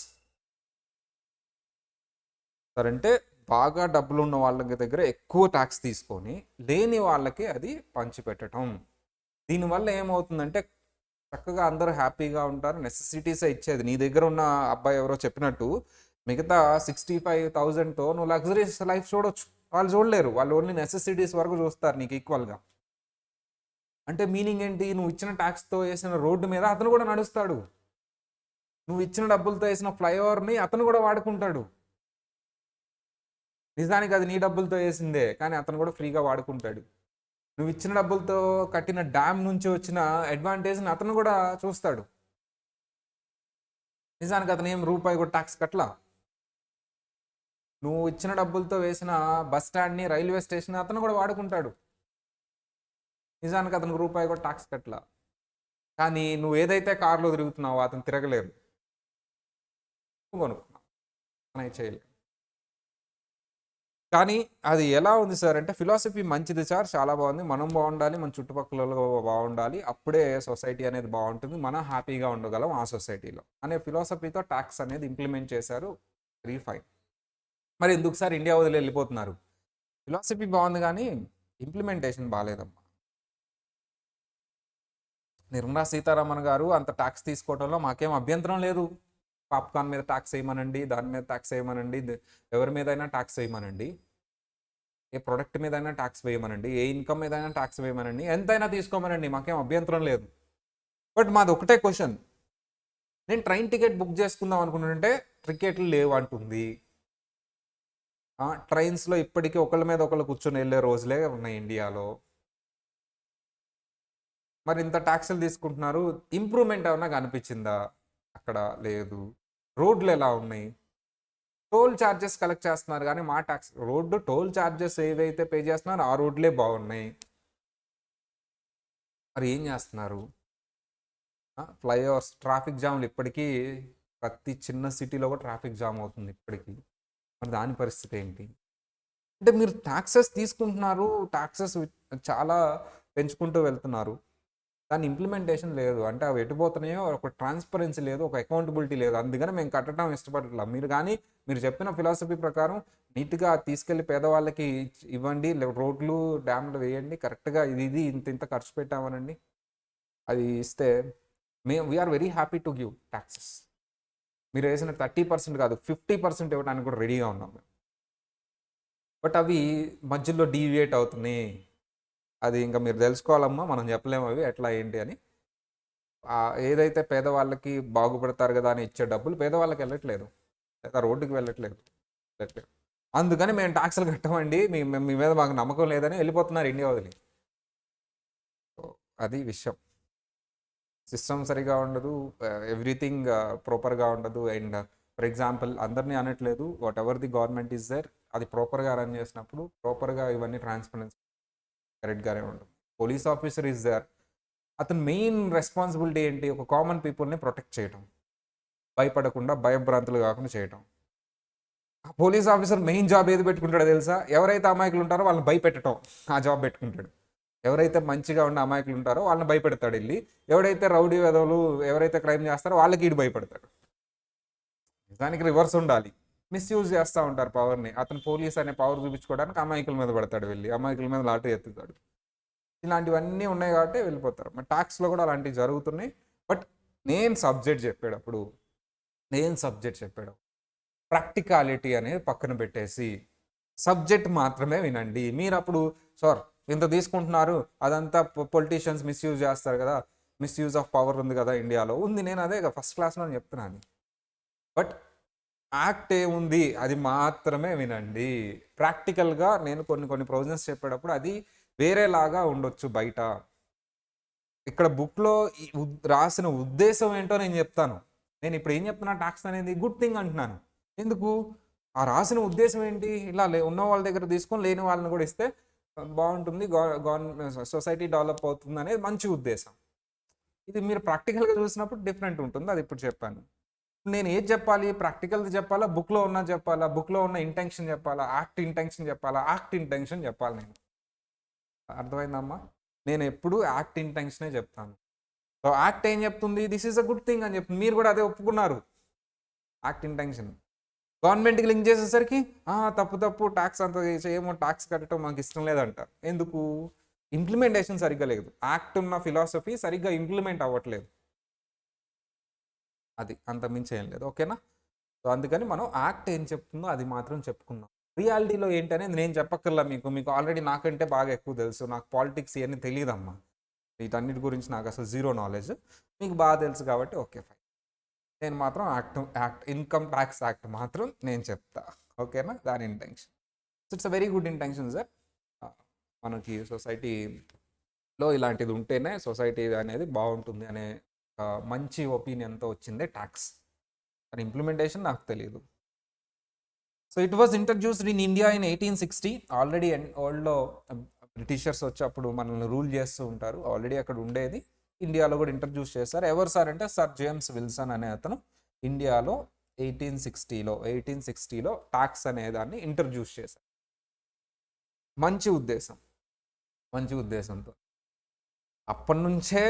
సరంటే బాగా డబ్బులు ఉన్న వాళ్ళ దగ్గర ఎక్కువ ట్యాక్స్ తీసుకొని లేని వాళ్ళకి అది పంచిపెట్టడం. దీనివల్ల ఏమవుతుందంటే, చక్కగా అందరూ హ్యాపీగా ఉంటారు. నెసెసిటీసే ఇచ్చేది. నీ దగ్గర ఉన్న అబ్బాయి ఎవరో చెప్పినట్టు మిగతా 65,000తో నువ్వు లగ్జరీస్ లైఫ్ చూడొచ్చు, వాళ్ళు చూడలేరు. వాళ్ళు ఓన్లీ నెసెసిటీస్ వరకు చూస్తారు నీకు ఈక్వల్గా. అంటే మీనింగ్ ఏంటి, నువ్వు ఇచ్చిన ట్యాక్స్తో వేసిన రోడ్డు మీద అతను కూడా నడుస్తాడు, నువ్వు ఇచ్చిన డబ్బులతో వేసిన ఫ్లైఓవర్ని అతను కూడా వాడుకుంటాడు. నిజానికి అది నీ డబ్బులతో వేసిందే, కానీ అతను కూడా ఫ్రీగా వాడుకుంటాడు. నువ్వు ఇచ్చిన డబ్బులతో కట్టిన డ్యామ్ నుంచి వచ్చిన అడ్వాంటేజ్ని అతను కూడా చూస్తాడు. నిజానికి అతను ఏం రూపాయి కూడా ట్యాక్స్ కట్టలా. నువ్వు ఇచ్చిన డబ్బులతో వేసిన బస్ స్టాండ్ని, రైల్వే స్టేషన్ అతను కూడా వాడుకుంటాడు. నిజానికి అతనికి రూపాయి కూడా ట్యాక్స్ కట్టలా. కానీ నువ్వు ఏదైతే కారులో తిరుగుతున్నావో అతను తిరగలేరు, నువ్వు కొనుక్కున్నావు, అతను చేయలేదు. కానీ అది ఎలా ఉంది సార్ అంటే, ఫిలాసఫీ మంచిది సార్, చాలా బాగుంది. మనం బాగుండాలి, మన చుట్టుపక్కల బాగుండాలి, అప్పుడే సొసైటీ అనేది బాగుంటుంది, మనం హ్యాపీగా ఉండగలం ఆ సొసైటీలో అనే ఫిలాసఫీతో ట్యాక్స్ అనేది ఇంప్లిమెంట్ చేశారు. Very fine. మరి ఎందుకు సార్ ఇండియా వదిలి వెళ్ళిపోతున్నారు? ఫిలాసఫీ బాగుంది కానీ ఇంప్లిమెంటేషన్ బాగాలేదమ్మా. నిర్మలా సీతారామన్ గారు అంత ట్యాక్స్ తీసుకోవడంలో మాకేం అభ్యంతరం లేదు. పాప్కార్న్ మీద ట్యాక్స్ వేయమనండి, దాని మీద ట్యాక్స్ వేయమనండి, ఎవరి మీదైనా ట్యాక్స్ వేయమనండి. ఏ ప్రొడక్ట్ మీదైనా ట్యాక్స్ వేయమనండి, ఏ ఇన్కమ్ మీదైనా ట్యాక్స్ వేయమనండి, ఎంతైనా తీసుకోమనండి, మాకేం అభ్యంతరం లేదు. బట్ మాది ఒకటే క్వశ్చన్, నేను ట్రైన్ టికెట్ బుక్ చేసుకుందాం అనుకుంటుంటే టికెట్లు లేవు అంటుంది. ట్రైన్స్లో ఇప్పటికీ ఒకళ్ళ మీద ఒకళ్ళు కూర్చొని వెళ్ళే రోజులే ఉన్నాయి ఇండియాలో. మరి ఇంత ట్యాక్సులు తీసుకుంటున్నారు, ఇంప్రూవ్మెంట్ ఏమన్నా కనిపించిందా? అక్కడ లేదు. రోడ్లు ఎలా ఉన్నాయి? టోల్ ఛార్జెస్ కలెక్ట్ చేస్తున్నారు కానీ మా ట్యాక్స్, రోడ్డు టోల్ ఛార్జెస్ ఏవైతే పే చేస్తున్నారో ఆ రోడ్లే బాగున్నాయి. మరి ఏం చేస్తున్నారు? ఫ్లైఓవర్స్, ట్రాఫిక్ జామ్లు ఇప్పటికీ ప్రతి చిన్న సిటీలో కూడా ట్రాఫిక్ జామ్ అవుతుంది ఇప్పటికీ. మరి దాని పరిస్థితి ఏంటి? అంటే మీరు ట్యాక్సెస్ తీసుకుంటున్నారు, ట్యాక్సెస్ చాలా పెంచుకుంటూ వెళ్తున్నారు, దాని ఇంప్లిమెంటేషన్ లేదు. అంటే అవి ఎటుపోతున్నాయో ఒక ట్రాన్స్పరెన్సీ లేదు, ఒక అకౌంటబిలిటీ లేదు. అందుకని మేము కట్టడం ఇష్టపడట్లా. మీరు కానీ మీరు చెప్పిన ఫిలాసఫీ ప్రకారం నీట్గా తీసుకెళ్ళి పేదవాళ్ళకి ఇవ్వండి, రోడ్లు డ్యామ్లు వేయండి, కరెక్ట్గా ఇది ఇంత ఇంత ఖర్చు పెట్టామనండి, అది ఇస్తే we are very happy to give taxes. మీరు వేసిన 30% కాదు, 50% ఇవ్వడానికి కూడా రెడీగా ఉన్నాం మేము. బట్ అవి మధ్యలో డీవియేట్ అవుతున్నాయి. అది ఇంకా మీరు తెలుసుకోవాలమ్మా, మనం చెప్పలేము అవి ఎట్లా ఏంటి అని. ఏదైతే పేదవాళ్ళకి బాగుపడతారు కదా అని ఇచ్చే డబ్బులు పేదవాళ్ళకి వెళ్ళట్లేదు, లేదా రోడ్డుకి వెళ్ళట్లేదు. అందుకని మేము ట్యాక్సులు కట్టమండి, మీ మీద మాకు నమ్మకం లేదని వెళ్ళిపోతున్నారు ఇండియా వదిలి. అది విషయం. సిస్టమ్ సరిగా ఉండదు, ఎవ్రీథింగ్ ప్రాపర్గా ఉండదు. అండ్ ఫర్ ఎగ్జాంపుల్, అందరినీ అనట్లేదు, whatever the government is there, అది ప్రాపర్గా రన్ చేసినప్పుడు ప్రాపర్గా ఇవన్నీ ట్రాన్స్పరెన్సీ కరెక్ట్గానే ఉంటుంది. పోలీస్ ఆఫీసర్ ఈజ్ దేర్, అతని మెయిన్ రెస్పాన్సిబిలిటీ ఏంటి? ఒక కామన్ పీపుల్ని ప్రొటెక్ట్ చేయటం, భయపడకుండా భయభ్రాంతులు కాకుండా చేయటం. ఆ పోలీస్ ఆఫీసర్ మెయిన్ జాబ్ ఏది పెట్టుకుంటాడో తెలుసా? ఎవరైతే అమాయకులు ఉంటారో వాళ్ళని భయపెట్టడం, ఆ జాబ్ పెట్టుకుంటాడు. ఎవరైతే మంచిగా ఉన్న అమాయకులు ఉంటారో వాళ్ళని భయపెడతాడు వెళ్ళి. ఎవరైతే రౌడీ వెధవలు, ఎవరైతే క్రైమ్ చేస్తారో వాళ్ళకి ఈడు భయపడతాడు. నిజానికి రివర్స్ ఉండాలి. మిస్యూజ్ చేస్తూ ఉంటారు పవర్ని. అతను పోలీస్ అనే పవర్ చూపించుకోవడానికి అమాయకుల మీద పడతాడు, వెళ్ళి అమాయకుల మీద లాటరీ ఎత్తుతాడు. ఇలాంటివన్నీ ఉన్నాయి కాబట్టి వెళ్ళిపోతారు. మరి ట్యాక్స్లో కూడా అలాంటివి జరుగుతున్నాయి. బట్ నేను సబ్జెక్ట్ చెప్పేటప్పుడు ప్రాక్టికాలిటీ అనేది పక్కన పెట్టేసి సబ్జెక్ట్ మాత్రమే వినండి. మీరు అప్పుడు సార్ ఇంత తీసుకుంటున్నారు, అదంతా పొలిటీషియన్స్ మిస్యూజ్ చేస్తారు కదా, మిస్యూజ్ ఆఫ్ పవర్ ఉంది కదా ఇండియాలో, ఉంది. నేను అదే ఫస్ట్ క్లాస్లో చెప్తున్నాను. బట్ యాక్ట్ ఏముంది అది మాత్రమే వినండి. ప్రాక్టికల్గా నేను కొన్ని ప్రొవిజన్స్ చెప్పేటప్పుడు అది వేరేలాగా ఉండొచ్చు బయట. ఇక్కడ బుక్లో రాసిన ఉద్దేశం ఏంటో నేను చెప్తాను. నేను ఇప్పుడు ఏం చెప్తున్నా, ట్యాక్స్ అనేది గుడ్ థింగ్ అంటున్నాను. ఎందుకు? ఆ రాసిన ఉద్దేశం ఏంటి? ఇలా ఉన్న వాళ్ళ దగ్గర తీసుకొని లేని వాళ్ళని కూడా ఇస్తే బాగుంటుంది, సొసైటీ డెవలప్ అవుతుంది అనేది మంచి ఉద్దేశం. ఇది మీరు ప్రాక్టికల్గా చూసినప్పుడు డిఫరెంట్ ఉంటుంది. అది ఇప్పుడు చెప్పాను. నేను ఏది చెప్పాలి? ప్రాక్టికల్ది చెప్పాలా, బుక్లో ఉన్నది చెప్పాలా, బుక్లో ఉన్న ఇంటెన్షన్ చెప్పాలా, యాక్ట్ ఇంటెన్షన్ చెప్పాలా? నేను అర్థమైందమ్మా? నేను ఎప్పుడు యాక్ట్ ఇంటెన్షనే చెప్తాను. సో యాక్ట్ ఏం చెప్తుంది? This is a good thing అని చెప్తుంది. మీరు కూడా అదే ఒప్పుకున్నారు. యాక్ట్ ఇంటెన్షన్ గవర్నమెంట్కి లింక్ చేసేసరికి తప్పు ట్యాక్స్ అంత చేయమో, ట్యాక్స్ కట్టడం మాకు ఇష్టం లేదంటారు. ఎందుకు? ఇంప్లిమెంటేషన్ సరిగ్గా లేదు. యాక్ట్ ఉన్న ఫిలాసఫీ సరిగ్గా ఇంప్లిమెంట్ అవ్వట్లేదు. అది అంత మించి ఏం లేదు. ఓకేనా? సో అందుకని మనం యాక్ట్ ఏం చెప్తుందో అది మాత్రం చెప్పుకుందాం. రియాలిటీలో ఏంటనేది నేను చెప్పక్కర్లా మీకు ఆల్రెడీ నాకంటే బాగా ఎక్కువ తెలుసు. నాకు పాలిటిక్స్ ఇవన్నీ తెలియదమ్మా. వీటన్నిటి గురించి నాకు అసలు జీరో నాలెడ్జ్. మీకు బాగా తెలుసు కాబట్టి ఓకే ఫైన్. నేను మాత్రం యాక్ట్ ఇన్కమ్ ట్యాక్స్ యాక్ట్ మాత్రం నేను చెప్తా. ఓకేనా? దాని intention. So it's a very good intention sir. మనకి సొసైటీలో ఇలాంటిది ఉంటేనే సొసైటీ అనేది బాగుంటుంది అనే మంచి ఒపీనియన్తో వచ్చిందే ట్యాక్స్. కానీ ఇంప్లిమెంటేషన్ నాకు తెలియదు. So it was introduced in India in 1860. Already వరల్డ్లో బ్రిటిషర్స్ వచ్చి అప్పుడు మనల్ని రూల్ చేస్తూ ఉంటారు. ఆల్రెడీ అక్కడ ఉండేది. ఇండియాలో కూడా ఇంట్రడ్యూస్ చేశారు. ఎవరు సార్ అంటే సర్ జేమ్స్ విల్సన్ అనే అతను ఇండియాలో 1860లో ట్యాక్స్ అనే దాన్ని ఇంట్రడ్యూస్ చేశారు. మంచి ఉద్దేశంతో. అప్పటి నుంచే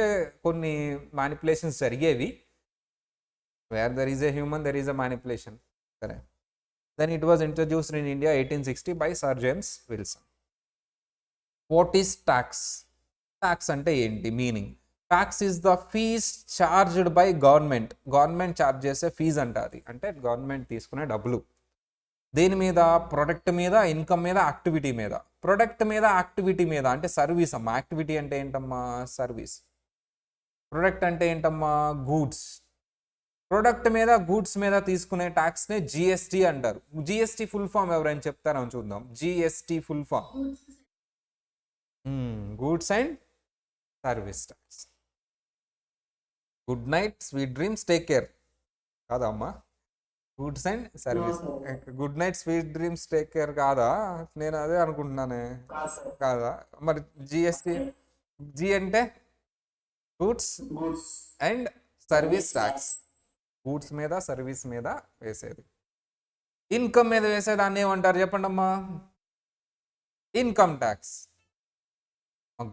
కొన్ని మ్యానిపులేషన్స్ జరిగేవి. Where there is a human there is a manipulation. సరే. Then it was introduced in India 1860 by Sir James Wilson. What is tax? Tax అంటే ఏంటి? Meaning. Tax is the fees charged by government. Government charge చేసే ఫీజ్ అంట అది. అంటే గవర్నమెంట్ తీసుకునే డబ్బులు. దేని మీద? ప్రొడక్ట్ మీద, ఇన్కమ్ మీద, యాక్టివిటీ మీద. ప్రొడక్ట్ మీద, యాక్టివిటీ మీద అంటే సర్వీస్ అమ్మా. యాక్టివిటీ అంటే ఏంటమ్మా? సర్వీస్. ప్రొడక్ట్ అంటే ఏంటమ్మా? గూడ్స్. ప్రొడక్ట్ మీద, గూడ్స్ మీద తీసుకునే ట్యాక్స్నే జిఎస్టీ అంటారు. జిఎస్టీ ఫుల్ ఫామ్ ఎవరైనా చెప్తారా చూద్దాం. GST full form goods and service tax. Good night, sweet dreams, take care కాదమ్మా. Goods and service. Good night, sweet dreams, take care కాదా? నేను అదే అనుకుంటున్నానే. కాదా? మరి జిఎస్టీ జి అంటే goods and service tax. Goods మీద, సర్వీస్ మీద వేసేది. ఇన్కమ్ మీద వేసేదాన్ని ఏమంటారు చెప్పండి అమ్మా? Income tax.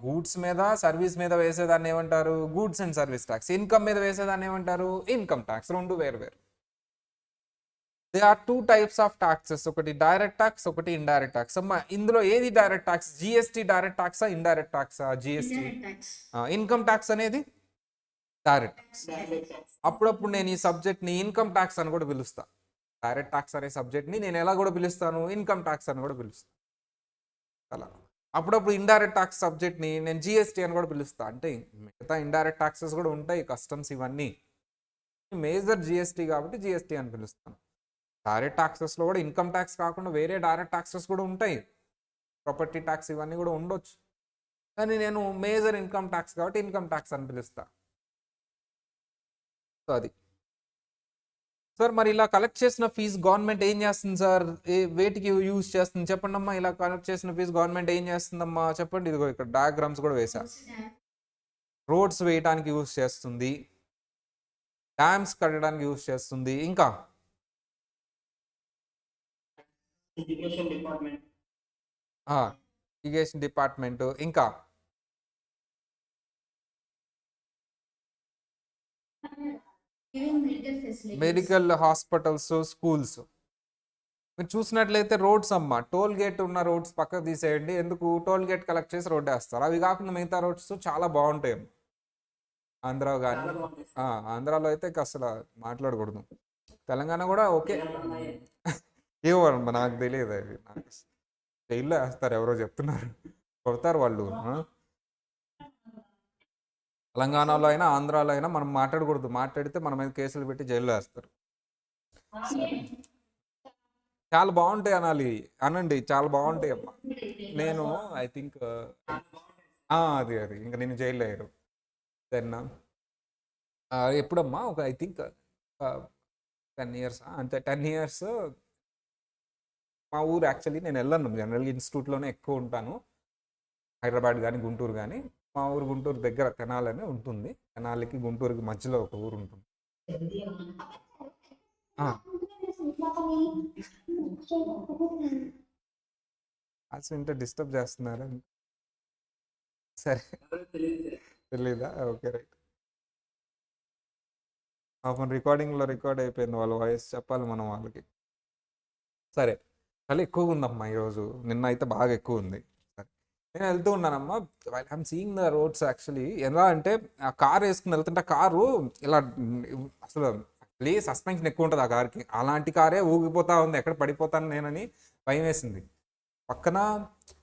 గూడ్స్ మీద, సర్వీస్ మీద వేసేదాన్ని ఏమంటారు? Goods and service tax. Income మీద వేసేదాన్ని ఏమంటారు? Income tax. రెండు వేరు వేరు. They are two types of taxes. ఒకటి డైరెక్ట్ ట్యాక్స్, ఒకటి ఇండైరెక్ట్ ట్యాక్స్. అమ్మా ఇందులో ఏది డైరెక్ట్ ట్యాక్స్? జిఎస్టీ డైరెక్ట్ ట్యాక్సా, ఇండైరెక్ట్ ట్యాక్సా? జిఎస్టీ. ఇన్కమ్ ట్యాక్స్ అనేది డైరెక్ట్ ట్యాక్స్. అప్పుడప్పుడు నేను ఈ సబ్జెక్ట్ని ఇన్కమ్ ట్యాక్స్ అని కూడా పిలుస్తా. డైరెక్ట్ ట్యాక్స్ అనే సబ్జెక్ట్ని నేను ఎలా కూడా పిలుస్తాను? ఇన్కమ్ ట్యాక్స్ అని కూడా పిలుస్తాను. అలా అప్పుడప్పుడు ఇండైరెక్ట్ ట్యాక్స్ సబ్జెక్ట్ని నేను జిఎస్టీ అని కూడా పిలుస్తా. అంటే మిగతా ఇండైరెక్ట్ ట్యాక్సెస్ కూడా ఉంటాయి, కస్టమ్స్ ఇవన్నీ. మేజర్ జిఎస్టీ కాబట్టి జిఎస్టీ అని పిలుస్తాను. డైరెక్ట్ ట్యాక్సెస్లో కూడా ఇన్కమ్ ట్యాక్స్ కాకుండా వేరే డైరెక్ట్ ట్యాక్సెస్ కూడా ఉంటాయి. ప్రాపర్టీ ట్యాక్స్ ఇవన్నీ కూడా ఉండొచ్చు. కానీ నేను మేజర్ ఇన్కమ్ ట్యాక్స్ కాబట్టి ఇన్కమ్ ట్యాక్స్ అని పిలుస్తా. సో అది సార్. మరి ఇలా కలెక్ట్ చేసిన ఫీజు గవర్నమెంట్ ఏం చేస్తుంది సార్? వేటికి యూజ్ చేస్తుంది చెప్పండి అమ్మా. ఇలా కలెక్ట్ చేసిన ఫీజు గవర్నమెంట్ ఏం చేస్తుందమ్మా చెప్పండి. ఇదిగో ఇక్కడ డయాగ్రామ్స్ కూడా వేసా. రోడ్స్ వేయడానికి యూజ్ చేస్తుంది, డ్యామ్స్ కట్టడానికి యూజ్ చేస్తుంది, ఇంకా ఇరిగేషన్ డిపార్ట్మెంట్, ఇంకా మెడికల్, హాస్పిటల్స్, స్కూల్స్. మీరు చూసినట్లయితే రోడ్స్ అమ్మా, టోల్ గేట్ ఉన్న రోడ్స్ పక్కకు తీసేయండి. ఎందుకు? టోల్ గేట్ కలెక్ట్ చేసి రోడ్డు వేస్తారు. అవి కాకుండా మిగతా రోడ్స్ చాలా బాగుంటాయి. ఆంధ్ర కానీ ఆంధ్రాలో అయితే అసలు మాట్లాడకూడదు. తెలంగాణ కూడా ఓకే. ఏమో నాకు తెలియదు. అవి నాకు జైల్లో వేస్తారు, ఎవరో చెప్తున్నారు, కొడతారు వాళ్ళు. తెలంగాణలో అయినా ఆంధ్రాలో అయినా మనం మాట్లాడకూడదు. మాట్లాడితే మన మీద కేసులు పెట్టి జైల్లో వేస్తారు. చాలా బాగుంటాయి అనాలి. అనండి, చాలా బాగుంటాయి అమ్మా. నేను ఐ థింక్ అది ఇంకా నేను జైల్లో అయ్యారు. దెన్ ఎప్పుడమ్మా ఒక ఐ థింక్ 10 years అంతే. 10 years మా ఊరు యాక్చువల్లీ నేను వెళ్ళను. జనరల్గా ఇన్స్టిట్యూట్లోనే ఎక్కువ ఉంటాను. హైదరాబాద్ కానీ గుంటూరు కానీ. మా ఊరు గుంటూరు దగ్గర తెనాలి అని ఉంటుంది. తెనాలికి గుంటూరుకి మధ్యలో ఒక ఊరు ఉంటుంది. అసలు ఇంత డిస్టర్బ్ చేస్తున్నారా? సరే, తెలీదా? Okay right. పాపం రికార్డింగ్లో రికార్డ్ అయిపోయింది వాళ్ళ వాయిస్. చెప్పాలి మనం వాళ్ళకి. సరే, చాలా ఎక్కువగా ఉందమ్మా ఈరోజు. నిన్న అయితే బాగా ఎక్కువ ఉంది. సరే, నేను వెళ్తూ ఉన్నానమ్మా. I'm seeing the roads actually. ఎలా అంటే ఆ కార్ వేసుకుని వెళ్తుంటే కారు ఇలా అసలు సస్పెన్షన్ ఎక్కువ ఉంటుంది ఆ కార్కి. అలాంటి కారే ఊగిపోతా ఉంది. ఎక్కడ పడిపోతాను నేనని భయం వేసింది. పక్కన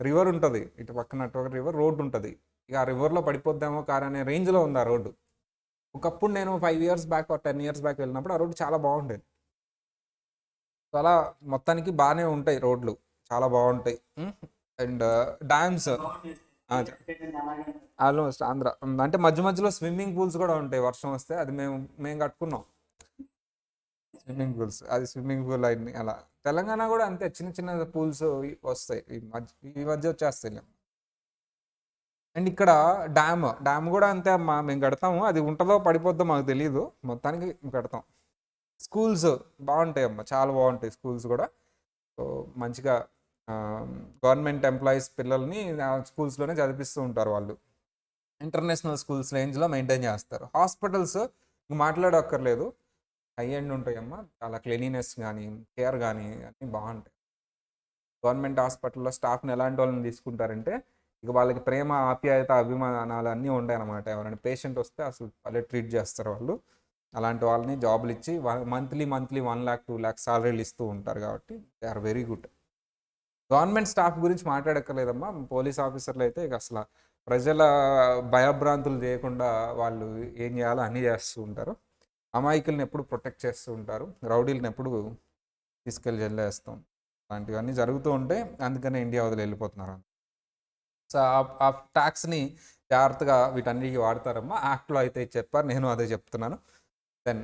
రివర్ ఉంటుంది, ఇటు పక్కన అటు రివర్, రోడ్డు ఉంటుంది. ఇక ఆ రివర్లో పడిపోద్దామో కార్ అనే రేంజ్లో ఉంది ఆ రోడ్డు. ఒకప్పుడు నేను 5 years బ్యాక్ 10 years బ్యాక్ వెళ్ళినప్పుడు ఆ రోడ్డు చాలా బాగుండేది. చాలా మొత్తానికి బాగానే ఉంటాయి రోడ్లు, చాలా బాగుంటాయి. అండ్ డ్యామ్స్ ఆల్మోస్ట్ ఆంధ్ర అంటే మధ్య మధ్యలో స్విమ్మింగ్ పూల్స్ కూడా ఉంటాయి. వర్షం వస్తే అది మేము కట్టుకున్నాం స్విమ్మింగ్ పూల్స్. అది స్విమ్మింగ్ పూల్ అయింది. అలా తెలంగాణ కూడా అంతే, చిన్న చిన్న పూల్స్ వస్తాయి ఈ మధ్య వచ్చేస్తాయి. అండ్ ఇక్కడ డ్యామ్ కూడా అంతే అమ్మా. మేము కడతాము, అది ఉంటుందో పడిపోద్దో మాకు తెలియదు, మొత్తానికి కడతాం. స్కూల్స్ బాగుంటాయి అమ్మా, చాలా బాగుంటాయి స్కూల్స్ కూడా. సో మంచిగా గవర్నమెంట్ ఎంప్లాయీస్ పిల్లల్ని స్కూల్స్లోనే చదివిస్తూ ఉంటారు వాళ్ళు. ఇంటర్నేషనల్ స్కూల్స్ రేంజ్లో మెయింటైన్ చేస్తారు. హాస్పిటల్స్ మాట్లాడక్కర్లేదు, హై ఎండ్ ఉంటాయమ్మా. చాలా క్లీనినెస్ కానీ కేర్ కానీ అన్నీ బాగుంటాయి. గవర్నమెంట్ హాస్పిటల్లో స్టాఫ్ని ఎలాంటి వాళ్ళని తీసుకుంటారంటే ఇక వాళ్ళకి ప్రేమ, ఆప్యాయత, అభిమానాలు అన్నీ ఉంటాయి అన్నమాట. ఎవరైనా పేషెంట్ వస్తే అసలు వాళ్ళే ట్రీట్ చేస్తారు వాళ్ళు. అలాంటి వాళ్ళని జాబులు ఇచ్చి మంత్లీ 1 lakh 2 lakhs సాలరీలు ఇస్తూ ఉంటారు కాబట్టి they are very good. Government staff గురించి మాట్లాడక్కర్లేదమ్మా. పోలీస్ ఆఫీసర్లు అయితే ఇక అసలు ప్రజల భయభ్రాంతులు చేయకుండా వాళ్ళు ఏం చేయాలో అన్నీ చేస్తూ ఉంటారు. అమాయకుల్ని ఎప్పుడు ప్రొటెక్ట్ చేస్తూ ఉంటారు, రౌడీలను ఎప్పుడు తీసుకెళ్ళి జైల్లో వేస్తాం. అలాంటివన్నీ జరుగుతూ ఉంటే అందుకనే ఇండియా వదిలి వెళ్ళిపోతున్నారు. సో ఆ ట్యాక్స్ని జాగ్రత్తగా వీటన్నిటికీ వాడతారమ్మా. యాక్ట్లో అయితే చెప్పారు, నేను అదే చెప్తున్నాను. Then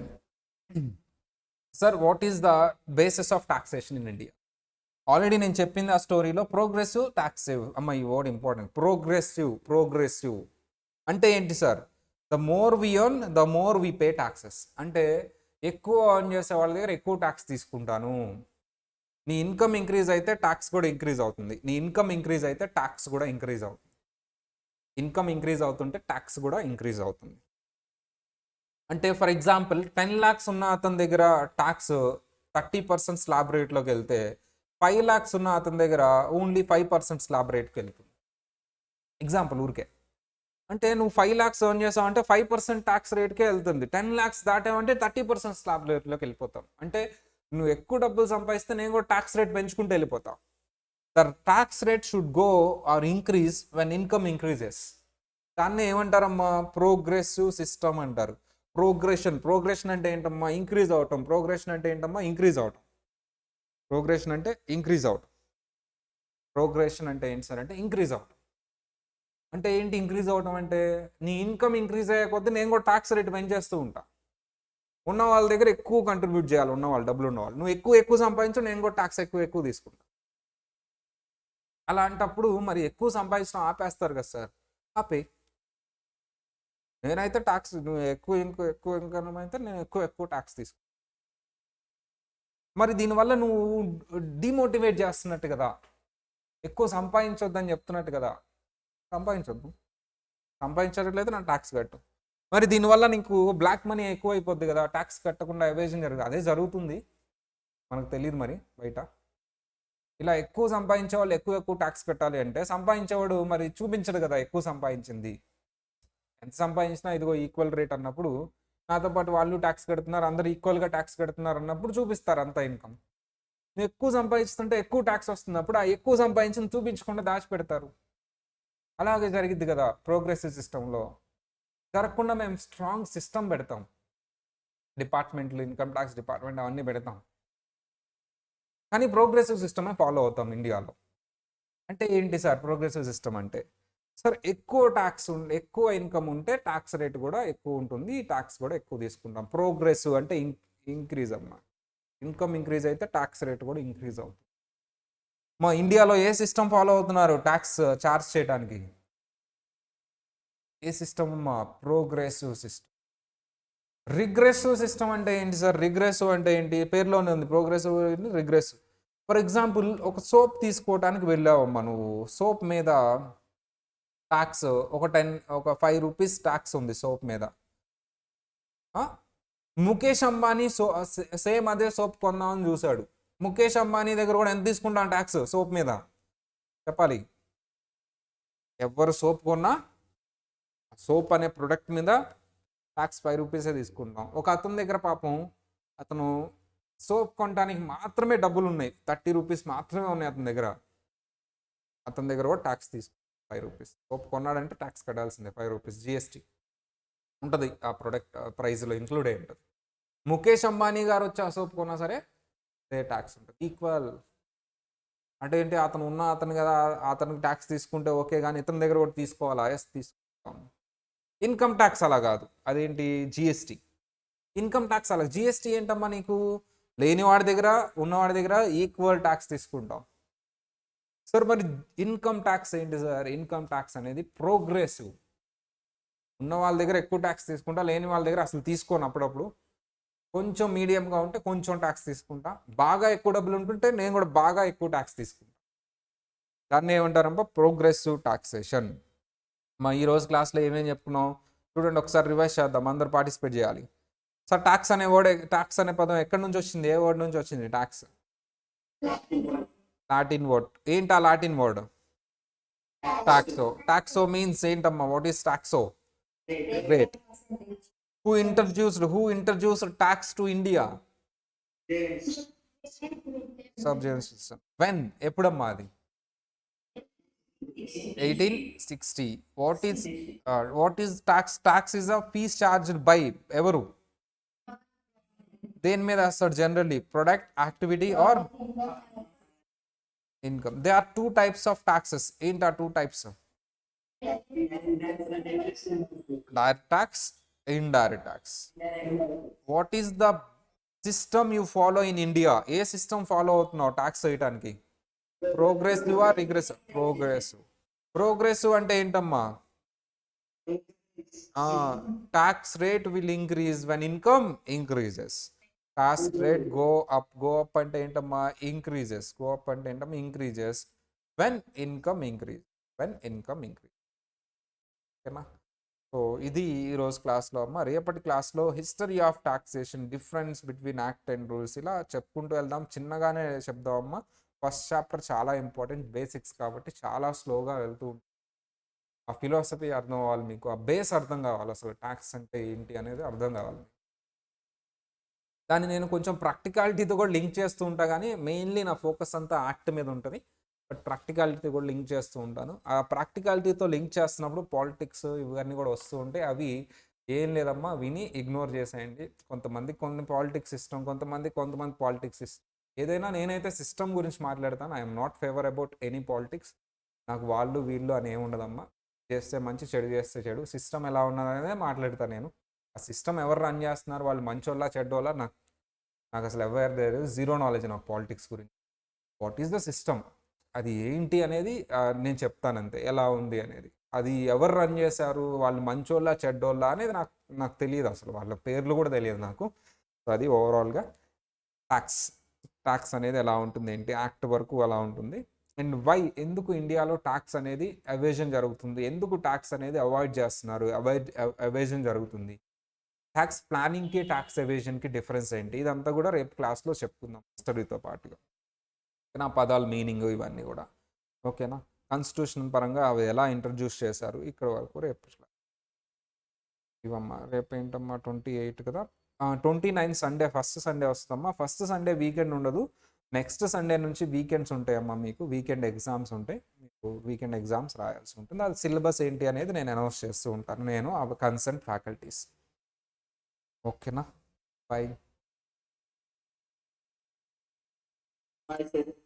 sir, what is the basis of taxation in India? Already నేను చెప్పింది ఆ స్టోరీలో. ప్రోగ్రెసివ్, టాక్సివ్. అమ్మ, ఈ వర్డ్ ఇంపార్టెంట్. ప్రోగ్రెసివ్ అంటే ఏంటి sir? The more we earn the more we pay taxes. అంటే ఎక్కువ ఎర్న్ చేసే వాళ్ళ దగ్గర ఎక్కువ ట్యాక్స్ తీసుకుంటాను. నీ ఇన్కమ్ ఇంక్రీజ్ అయితే ట్యాక్స్ కూడా ఇంక్రీజ్ అవుతుంది. నీ ఇన్కమ్ ఇంక్రీజ్ అయితే ట్యాక్స్ కూడా ఇంక్రీజ్ అవుతుంది. ఇన్కమ్ ఇంక్రీజ్ అవుతుంటే ట్యాక్స్ కూడా ఇంక్రీజ్ అవుతుంది. అంటే ఫర్ ఎగ్జాంపుల్ 10 lakhs ఉన్న అతని దగ్గర ట్యాక్స్ 30% స్లాబ్ రేట్లోకి వెళ్తే 5 lakhs ఉన్న అతని దగ్గర ఓన్లీ 5% స్లాబ్ రేట్కి వెళ్తుంది. ఎగ్జాంపుల్ ఊరికే. అంటే నువ్వు 5 lakhs ఎర్న్ చేసావు అంటే 5% ట్యాక్స్ రేట్కే వెళ్తుంది. 10 lakhs దాటావంటే 30% స్లాబ్ రేట్లోకి వెళ్ళిపోతాం. అంటే నువ్వు ఎక్కువ డబ్బులు సంపాదిస్తే నేను కూడా ట్యాక్స్ రేట్ పెంచుకుంటూ వెళ్ళిపోతావు. The tax rate should go or increase when income increases. దాన్ని ఏమంటారమ్మా? ప్రోగ్రెసివ్ సిస్టమ్ అంటారు. ప్రోగ్రెషన్ అంటే ఏంటమ్మా? ఇంక్రీజ్ అవటం. ప్రోగ్రెషన్ అంటే ఏంటమ్మా? ఇంక్రీజ్ అవటం. ప్రోగ్రెషన్ అంటే ఇంక్రీజ్ అవటం. ప్రోగ్రెషన్ అంటే ఏంటి సార్ అంటే ఇంక్రీజ్ అవటం. అంటే ఏంటి ఇంక్రీజ్ అవటం అంటే? నీ ఇన్కమ్ ఇంక్రీజ్ అయ్యే కొద్దీ నేను కూడా ట్యాక్స్ రేట్ పెంచేస్తూ ఉంటా. ఉన్న వాళ్ళ దగ్గర ఎక్కువ కంట్రిబ్యూట్ చేయాలి, ఉన్నవాళ్ళు, డబ్బులు ఉన్నవాళ్ళు. నువ్వు ఎక్కువ సంపాదించు, నేను కూడా ట్యాక్స్ ఎక్కువ తీసుకుంటా. అలాంటప్పుడు మరి ఎక్కువ సంపాదించడం ఆపేస్తారు కదా సార్. ఆపే. నేనైతే ట్యాక్స్, నువ్వు ఎక్కువ ఇన్కమ్ అయితే నేను ఎక్కువ ట్యాక్స్ తీసుకుంటా. మరి దీనివల్ల నువ్వు డిమోటివేట్ చేస్తున్నట్టు కదా. ఎక్కువ సంపాదించొద్దని చెప్తున్నట్టు కదా. సంపాదించొద్దు. సంపాదించట్లేదు, నా ట్యాక్స్ కట్టు. మరి దీనివల్ల నీకు బ్లాక్ మనీ ఎక్కువ అయిపోద్ది కదా. ట్యాక్స్ కట్టకుండా ఎవేజన్ జరుగుతుంది. అదే జరుగుతుంది, మనకు తెలియదు మరి బయట. ఇలా ఎక్కువ సంపాదించే వాళ్ళు ఎక్కువ ట్యాక్స్ కట్టాలి అంటే సంపాదించేవాడు మరి చూపించడు కదా ఎక్కువ సంపాదించింది. ఎంత సంపాదించినా ఇదిగో ఈక్వల్ రేట్ అన్నప్పుడు, నాతో పాటు వాళ్ళు ట్యాక్స్ కడుతున్నారు, అందరు ఈక్వల్గా ట్యాక్స్ కడుతున్నారు అన్నప్పుడు చూపిస్తారు అంత ఇన్కమ్. నువ్వు ఎక్కువ సంపాదిస్తుంటే ఎక్కువ ట్యాక్స్ వస్తున్నప్పుడు ఆ ఎక్కువ సంపాదించింది చూపించకుండా దాచిపెడతారు. అలాగే జరిగిద్ది కదా ప్రోగ్రెసివ్ సిస్టంలో. జరగకుండా మేము స్ట్రాంగ్ సిస్టమ్ పెడతాం. డిపార్ట్మెంట్లు, ఇన్కమ్ ట్యాక్స్ డిపార్ట్మెంట్ అవన్నీ పెడతాం. కానీ ప్రోగ్రెసివ్ సిస్టమే ఫాలో అవుతాం ఇండియాలో. అంటే ఏంటి సార్ ప్రోగ్రెసివ్ సిస్టమ్ అంటే? సార్, ఎక్కువ ఇన్కమ్ ఉంటే ట్యాక్స్ రేట్ కూడా ఎక్కువ ఉంటుంది, ట్యాక్స్ కూడా ఎక్కువ తీసుకుంటాం. ప్రోగ్రెసివ్ అంటే ఇంక్రీజ్ అమ్మా. ఇన్కమ్ ఇంక్రీజ్ అయితే ట్యాక్స్ రేట్ కూడా ఇంక్రీజ్ అవుతుంది. మా ఇండియాలో ఏ సిస్టమ్ ఫాలో అవుతున్నారు ట్యాక్స్ చార్జ్ చేయడానికి? ఏ సిస్టమ్ అమ్మా? Progressive system. రిగ్రెసివ్ సిస్టమ్ అంటే ఏంటి సార్? రిగ్రెసివ్ అంటే ఏంటి? పేరులోనే ఉంది, ప్రోగ్రెసివ్, రిగ్రెసివ్. ఫర్ ఎగ్జాంపుల్, ఒక సోప్ తీసుకోవడానికి వెళ్ళావమ్మా నువ్వు. సోప్ మీద ట్యాక్స్ ఒక 5 రూపీస్ ట్యాక్స్ ఉంది సోప్ మీద. ముఖేష్ అంబానీ సేమ్ అదే సోప్ కొందామని చూశాడు. ముఖేష్ అంబానీ దగ్గర కూడా ఎంత తీసుకుంటాం ట్యాక్స్ సోప్ మీద? చెప్పాలి. ఎవరు సోప్ కొన్నా సోప్ అనే ప్రొడక్ట్ మీద ట్యాక్స్ 5 రూపీసే తీసుకుంటాం. ఒక అతని దగ్గర పాపం అతను సోప్ కొనడానికి మాత్రమే డబ్బులు ఉన్నాయి, 30 రూపీస్ మాత్రమే ఉన్నాయి అతని దగ్గర. అతని దగ్గర కూడా ట్యాక్స్ తీసుకుంటాం 5 రూపీస్. సోప్ కొన్నాడంటే ట్యాక్స్ కట్టాల్సిందే 5 రూపీస్. జిఎస్టీ ఉంటుంది ఆ ప్రొడక్ట్ ప్రైస్లో, ఇంక్లూడ్ అయి ఉంటుంది. ముఖేష్ అంబానీ గారు వచ్చి ఆ సోప్ కొన్నా సరే అదే ట్యాక్స్ ఉంటుంది. ఈక్వల్ అంటే ఏంటి? అతను కదా, అతనికి ట్యాక్స్ తీసుకుంటే ఓకే, కానీ ఇతని దగ్గర కూడా తీసుకోవాలా? ఎస్, తీసుకుంటాం. ఇన్కమ్ ట్యాక్స్ అలా కాదు. అదేంటి? జిఎస్టీ. ఇన్కమ్ ట్యాక్స్ అలా. జిఎస్టీ ఏంటమ్మా? నీకు లేనివాడి దగ్గర ఉన్నవాడి దగ్గర ఈక్వల్ ట్యాక్స్ తీసుకుంటాం. సార్, మరి ఇన్కమ్ ట్యాక్స్ ఏంటి సార్? ఇన్కమ్ ట్యాక్స్ అనేది ప్రోగ్రెసివ్. ఉన్న వాళ్ళ దగ్గర ఎక్కువ ట్యాక్స్ తీసుకుంటా, లేని వాళ్ళ దగ్గర అసలు తీసుకోను. అప్పుడప్పుడు కొంచెం మీడియంగా ఉంటే కొంచెం ట్యాక్స్ తీసుకుంటా. బాగా ఎక్కువ డబ్బులు ఉంటుంటే నేను కూడా బాగా ఎక్కువ ట్యాక్స్ తీసుకుంటా. దాన్ని ఏమంటారమ్మా? Progressive taxation. మా ఈరోజు క్లాస్లో ఏమేమి చెప్పుకున్నాం చూడండి, ఒకసారి రివైజ్ చేద్దాం, అందరు పార్టిసిపేట్ చేయాలి. సార్, ట్యాక్స్ అనే పదం ఎక్కడి నుంచి వచ్చింది? ఏ వర్డ్ నుంచి వచ్చింది ట్యాక్స్? Latin word. ఏంటి ఆ Latin word? Taxo. Taxo means ఏంటమ్మా? What is taxo? Rate. who introduced tax to India? Subsidiary system. When? ఎప్పుడమ్మా అది? 1860. What is tax? Tax is a fees charged by ఎవరు? దేని మీద వేస్తాడు generally? Product, activity or income. They are 2 types of taxes. ఏంటి ఆ 2 types? Direct tax, indirect tax. What is the system you follow in India? A system follow అవుతున్నావు ట్యాక్స్ వేయటానికి? ప్రోగ్రెసివ్ ఆ రిగ్రెసివ్? ప్రోగ్రెసివ్ అంటే ఏంటమ్మా? Tax rate will increase when income increases. Tax rate go up అంటే ఏంటమ్మా? ఇంక్రీజెస్. గో అప్ అంటే ఏంటమ్మా? Increases when income increase. ఓకేనా? సో ఇది ఈరోజు క్లాస్లో అమ్మ. రేపటి క్లాస్లో history of taxation, difference between act and rules, ఇలా చెప్పుకుంటూ వెళ్దాం. చిన్నగానే చెప్దాం అమ్మ. ఫస్ట్ చాప్టర్ చాలా ఇంపార్టెంట్, బేసిక్స్ కాబట్టి చాలా స్లోగా వెళ్తూ ఉంటుంది. ఆ ఫిలాసఫీ అర్థం అవ్వాలి మీకు, ఆ బేస్ అర్థం కావాలి, అసలు ట్యాక్స్ అంటే ఏంటి అనేది అర్థం కావాలి. దాన్ని నేను కొంచెం ప్రాక్టికాలిటీతో కూడా లింక్ చేస్తూ ఉంటా, కానీ మెయిన్లీ నా ఫోకస్ అంతా యాక్ట్ మీద ఉంటుంది. బట్ ప్రాక్టికాలిటీ కూడా లింక్ చేస్తూ ఉంటాను. ఆ ప్రాక్టికాలిటీతో లింక్ చేస్తున్నప్పుడు పాలిటిక్స్ ఇవన్నీ కూడా వస్తూ ఉంటాయి. అవి ఏం లేదమ్మా, విని ఇగ్నోర్ చేసేయండి. కొన్ని పాలిటిక్స్ ఇష్టం, కొంతమంది పాలిటిక్స్ ఇష్టం. ఏదైనా నేనైతే సిస్టమ్ గురించి మాట్లాడతాను. I'm not favour about any politics. నాకు వాళ్ళు వీళ్ళు అని ఏముండదమ్మా. చేస్తే మంచి, చెడు చేస్తే చెడు. సిస్టమ్ ఎలా ఉన్నదనేదే మాట్లాడతాను నేను. ఆ సిస్టమ్ ఎవరు రన్ చేస్తున్నారు, వాళ్ళు మంచోళ్ళ చెడ్డోళ్ళ నాకు అసలు ఎవరు లేదు. జీరో నాలెడ్జ్ నాకు పాలిటిక్స్ గురించి. వాట్ ఈస్ ద సిస్టమ్, అది ఏంటి అనేది నేను చెప్తాను అంతే, ఎలా ఉంది అనేది. అది ఎవరు రన్ చేశారు, వాళ్ళు మంచోళ్ళ చెడ్డోళ్ళ అనేది నాకు తెలియదు, అసలు వాళ్ళ పేర్లు కూడా తెలియదు నాకు. సో అది ఓవరాల్గా ట్యాక్స్ అనేది ఎలా ఉంటుంది ఏంటి, యాక్ట్ వరకు ఎలా ఉంటుంది. అండ్ వై, ఎందుకు ఇండియాలో ట్యాక్స్ అనేది ఎవేజన్ జరుగుతుంది, ఎందుకు ట్యాక్స్ అనేది అవాయిడ్ చేస్తున్నారు, ఎవేజన్ జరుగుతుంది, ట్యాక్స్ ప్లానింగ్కి ట్యాక్స్ ఎవేజన్కి డిఫరెన్స్ ఏంటి, ఇదంతా కూడా రేపు క్లాస్లో చెప్పుకుందాం హిస్టరీతో పాటుగా. నా పదాల మీనింగ్ ఇవన్నీ కూడా. ఓకేనా? కాన్స్టిట్యూషన్ పరంగా అవి ఎలా ఇంట్రడ్యూస్ చేశారు, ఇక్కడ వరకు రేపు ఇవమ్మా. రేపు ఏంటమ్మా 28 కదా, 29 సండే, ఫస్ట్ సండే వస్తుందమ్మా. ఫస్ట్ సండే వీకెండ్ ఉండదు, నెక్స్ట్ సండే నుంచి వీకెండ్స్ ఉంటాయమ్మా. మీకు వీకెండ్ ఎగ్జామ్స్ ఉంటాయి, మీకు వీకెండ్ ఎగ్జామ్స్ రాయాల్సి ఉంటుంది. అది సిలబస్ ఏంటి అనేది నేను అనౌన్స్ చేస్తూ ఉంటాను, నేను కన్సర్న్ ఫ్యాకల్టీస్. ఓకేనా? బై.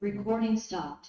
Recording stopped.